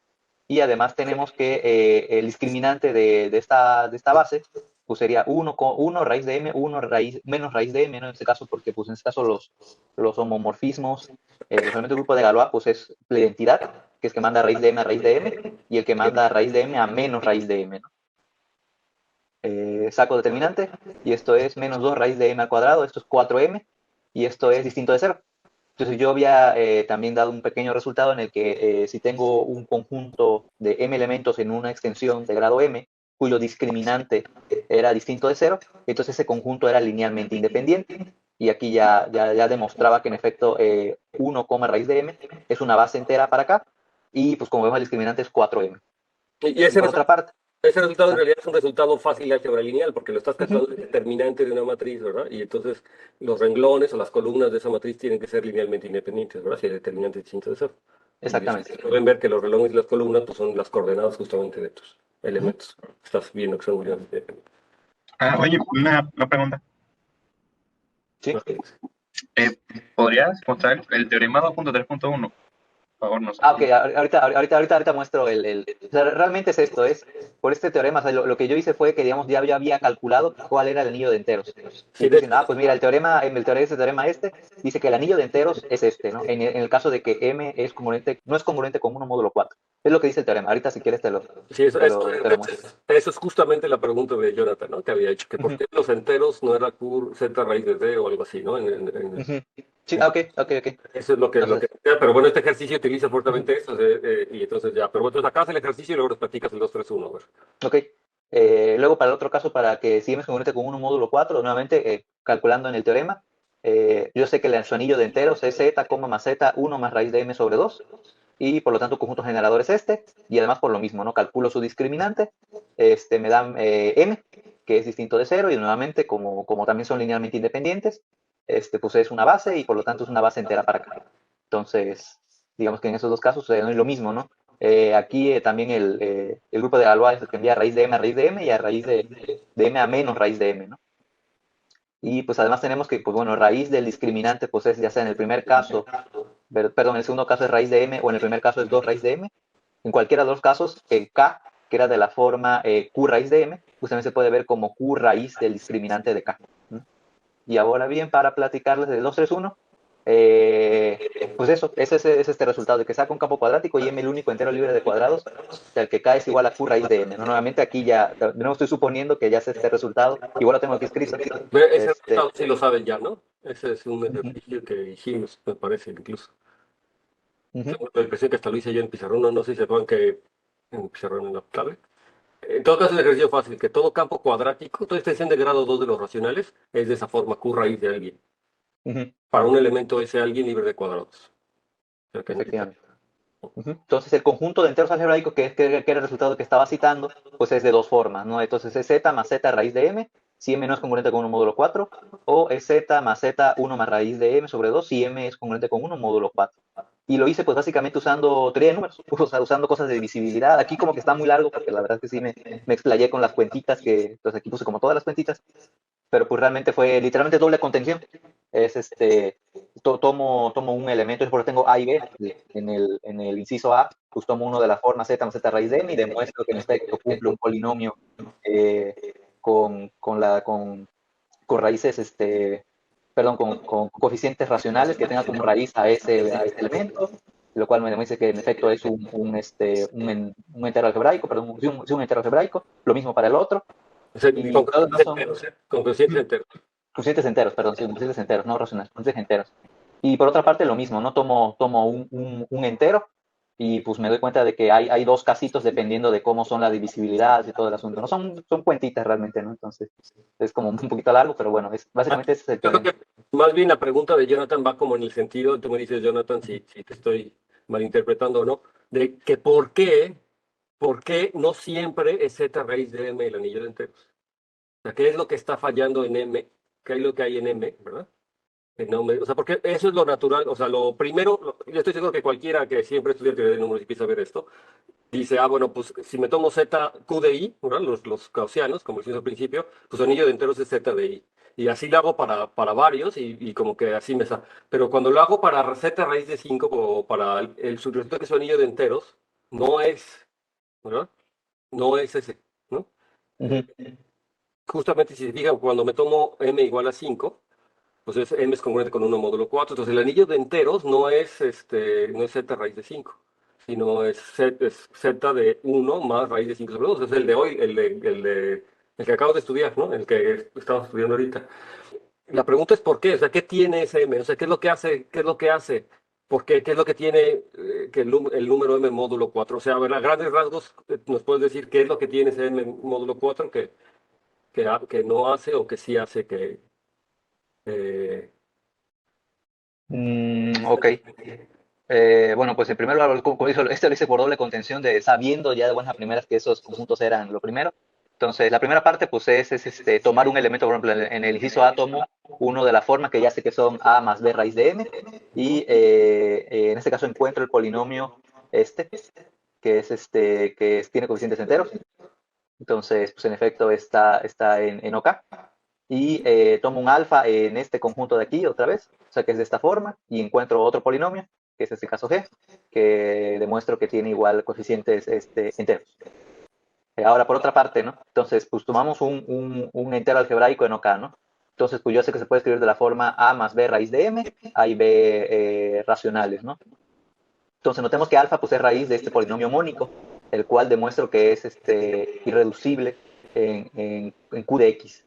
Y además tenemos que el discriminante de esta base pues sería 1 raíz de m, 1 menos raíz de m, ¿no? En este caso, porque pues en este caso los homomorfismos, los elementos del grupo de Galois, pues es la identidad, que es que manda raíz de m a raíz de m, y el que manda raíz de m a menos raíz de m, ¿no? Saco determinante, y esto es menos 2 raíz de m al cuadrado, esto es 4m, y esto es distinto de 0. Entonces yo había también dado un pequeño resultado en el que si tengo un conjunto de m elementos en una extensión de grado m, cuyo discriminante era distinto de 0, entonces ese conjunto era linealmente independiente. Y aquí ya demostraba que en efecto 1, raíz de m es una base entera para acá. Y pues como vemos el discriminante es 4m. Y Y por otra parte, ese resultado en ¿ah? realidad es un resultado fácil de álgebra lineal porque lo estás Uh -huh. calculando el determinante de una matriz, ¿verdad? Y entonces los renglones o las columnas de esa matriz tienen que ser linealmente independientes, ¿verdad? Si el determinante es distinto de cero. Y Exactamente. pueden ver que los renglones y las columnas pues, son las coordenadas justamente de estos elementos. Estás viendo que son linealmente independientes. Oye, una pregunta. Sí. ¿Podrías mostrar el teorema 2.3.1? favor, no sé. Ok, ahorita muestro o sea, realmente es esto, por este teorema, o sea, lo que yo hice fue que, digamos, ya había calculado cuál era el anillo de enteros. Y Sí, estoy diciendo, pues mira, ese teorema dice que el anillo de enteros es este, ¿no? En el caso de que M es congruente, no es congruente con 1 módulo 4. Es lo que dice el teorema. Ahorita si quieres sí, te lo muestro. eso es justamente la pregunta de Jonathan, ¿no? Que había hecho, que por Ujú, qué los enteros no era z raíz de d o algo así, ¿no? ujú. Sí, ok. Eso es lo que, Entonces, pero bueno, este ejercicio utiliza fuertemente eso, y entonces ya, pero bueno, entonces acá haces el ejercicio y luego nos platicas el 2, 3, 1, a ver. ok. Luego, para el otro caso, para que si M es congruente con 1 módulo 4, nuevamente, calculando en el teorema, yo sé que su anillo de enteros es z, más z, 1 más raíz de M sobre 2, y por lo tanto, conjunto generador es este, y además por lo mismo, ¿no? Calculo su discriminante, me dan M, que es distinto de 0, y nuevamente, como también son linealmente independientes, pues es una base, y por lo tanto es una base entera para acá. Entonces, digamos que en esos dos casos es lo mismo, ¿no? Aquí también el grupo de Galois es el que envía a raíz de M a raíz de M y a raíz de M a menos raíz de M, ¿no? Y pues además tenemos que, pues bueno, raíz del discriminante, pues es ya sea en el primer caso, perdón, en el segundo caso es raíz de M o en el primer caso es 2 raíz de M. En cualquiera de los casos, el K, que era de la forma Q raíz de M, pues también se puede ver como Q raíz del discriminante de K, ¿no? Y ahora bien, para platicarles del 231, pues eso, ese es este resultado, de que saca un campo cuadrático y M el único entero libre de cuadrados, del que K es igual a Q raíz de M, ¿no? Nuevamente aquí ya, de nuevo estoy suponiendo que ya sé este resultado, igual lo tengo aquí escrito. Ese resultado sí lo saben ya, ¿no? Ese es un Ujú, ejercicio que hicimos, me parece, incluso. ujú, Tengo la impresión que hasta lo hice yo en pizarrón, no sé si se acuerdan que en pizarrón en la tablet. En todo caso, es un ejercicio fácil, que todo campo cuadrático, toda extensión de grado 2 de los racionales, es de esa forma, Q raíz de alguien, ujú, para un elemento S alguien libre de cuadrados. O sea, que no hay- efectivamente. Ujú. Entonces, el conjunto de enteros algebraicos, que era el resultado que estaba citando, pues es de dos formas, ¿no? Entonces, es z más z raíz de m, si m no es congruente con 1 módulo 4, o es z más z 1 más raíz de m sobre 2, si m es congruente con 1 módulo 4. Y lo hice, pues, básicamente usando teoría de números, o sea, usando cosas de divisibilidad. Aquí como que está muy largo, porque la verdad es que sí me explayé con las cuentitas, entonces aquí puse como todas las cuentitas, pero pues realmente fue literalmente doble contención. Es tomo un elemento, por ejemplo tengo A y B en el inciso A, pues tomo uno de la forma z más z raíz de m y demuestro que en efecto cumple un polinomio eh, con raíces, perdón, con coeficientes racionales que tenga como raíz a este elemento, lo cual me demuestra que en efecto es un entero algebraico, perdón, sí, un entero algebraico, lo mismo para el otro, O sea, y con todos coeficientes no son enteros, ¿eh? Con coeficientes enteros. coeficientes enteros, perdón, sí, coeficientes enteros, no racionales, coeficientes enteros. Y por otra parte, lo mismo, ¿no? Tomo un entero y pues me doy cuenta de que hay dos casitos dependiendo de cómo son la divisibilidad y todo el asunto. No son cuentitas realmente, ¿no? Entonces, es como un poquito largo, pero bueno, Ah, básicamente ese es el yo creo teorema. que más bien la pregunta de Jonathan va como en el sentido, tú me dices, Jonathan, si te estoy malinterpretando o no, de que por qué no siempre es z raíz de m el anillo de enteros. O sea, ¿qué es lo que está fallando en m? ¿Qué es lo que hay en m, verdad? O sea, porque eso es lo natural, o sea, lo primero, yo estoy seguro que cualquiera que siempre estudia teoría de números y empieza a ver esto, dice, bueno, pues si me tomo z q de i, ¿verdad? Los gaussianos, como decimos al principio, pues el anillo de enteros es z de i. Y así lo hago para varios y como que así me sale. Pero cuando lo hago para z raíz de 5 o para el subresultado que es un anillo de enteros, no es, ¿verdad? No es ese, ¿no? Ujú, Justamente si se fijan, cuando me tomo m igual a 5 pues m es congruente con 1 módulo 4. Entonces el anillo de enteros no es z raíz de 5 sino es z de 1 más raíz de 5 sobre 2. Es el de hoy, el que acabo de estudiar, ¿no? El que estamos estudiando ahorita. La pregunta es ¿por qué? O sea, ¿qué tiene ese m? O sea, ¿qué es lo que hace? ¿Qué es lo que hace? ¿Por qué? ¿Qué es lo que tiene que el número m módulo 4? O sea, a ver, a grandes rasgos, ¿nos puedes decir qué es lo que tiene ese m módulo 4 que no hace o que sí hace que... eh, ok. Bueno, pues en primer lugar, como dijo, lo hice por doble contención, sabiendo ya de buenas a primeras que esos conjuntos eran lo primero. Entonces, la primera parte, pues es tomar un elemento, por ejemplo, en el inciso A tomo uno de la forma que ya sé que son A más B raíz de M, y en este caso encuentro el polinomio tiene coeficientes enteros. Entonces, pues en efecto está en OK. Y tomo un alfa en este conjunto de aquí otra vez, o sea que es de esta forma, y encuentro otro polinomio, que es este caso G, que demuestro que tiene igual coeficientes enteros. Ahora, por otra parte, ¿no? Entonces, pues tomamos un entero algebraico en OK, ¿no? Entonces, pues yo sé que se puede escribir de la forma A más B raíz de M, A y B racionales, ¿no? Entonces, notemos que alfa pues, es raíz de este polinomio mónico, el cual demuestro que es irreducible en Q de X.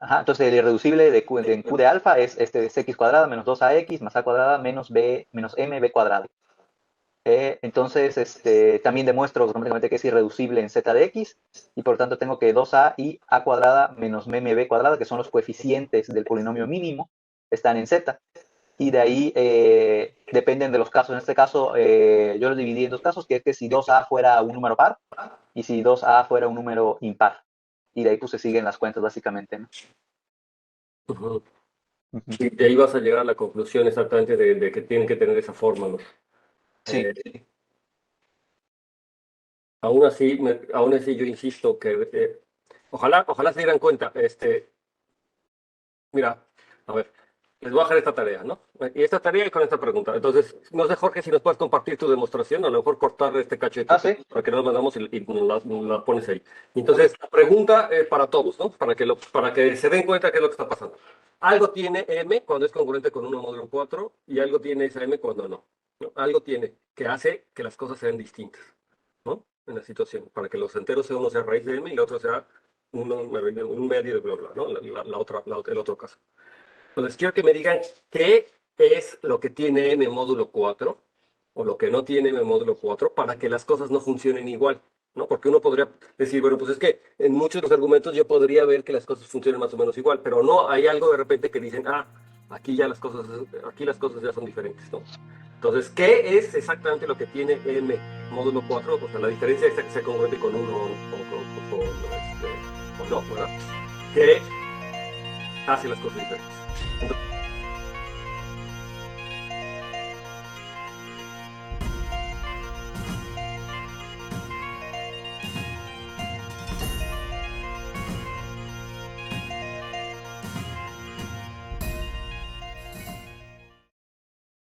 Ajá, entonces, el irreducible en Q de alfa es X cuadrada menos 2AX más A cuadrada menos MB cuadrado. Entonces, también demuestro automáticamente que es irreducible en Z de X, y por lo tanto tengo que 2A y A cuadrada menos MB cuadrada, que son los coeficientes del polinomio mínimo, están en Z. Y de ahí dependen de los casos. En este caso, yo lo dividí en dos casos, que es que si 2A fuera un número par y si 2A fuera un número impar. Y de ahí pues se siguen las cuentas, básicamente, ¿no? Ujú. Y de ahí vas a llegar a la conclusión exactamente de que tienen que tener esa forma, ¿no? Sí. Aún así yo insisto que ojalá se dieran cuenta. Mira, a ver, les voy a dejar esta tarea, ¿no? Y esta tarea y con esta pregunta. Entonces, no sé, Jorge, si nos puedes compartir tu demostración, a lo mejor cortar este cachete Sí. para que nos mandamos y nos la pones ahí. Entonces, la pregunta para todos, ¿no? Para que se den cuenta qué es lo que está pasando. Algo tiene M cuando es congruente con 1 módulo 4 y algo tiene esa M cuando no, ¿no? Algo tiene que hace que las cosas sean distintas, ¿no? En la situación, para que los enteros uno sea raíz de M y el otro sea un medio de bla, bla, ¿no? El otro caso. Entonces, quiero que me digan qué es lo que tiene M módulo 4 o lo que no tiene M módulo 4 para que las cosas no funcionen igual, ¿no? Porque uno podría decir, bueno, pues es que en muchos de los argumentos yo podría ver que las cosas funcionan más o menos igual, pero no, hay algo de repente que dicen, aquí las cosas ya son diferentes, ¿no? Entonces, ¿qué es exactamente lo que tiene M módulo 4? O sea, la diferencia es que sea congruente con uno o no, ¿verdad? ¿Qué hace las cosas diferentes? Entonces,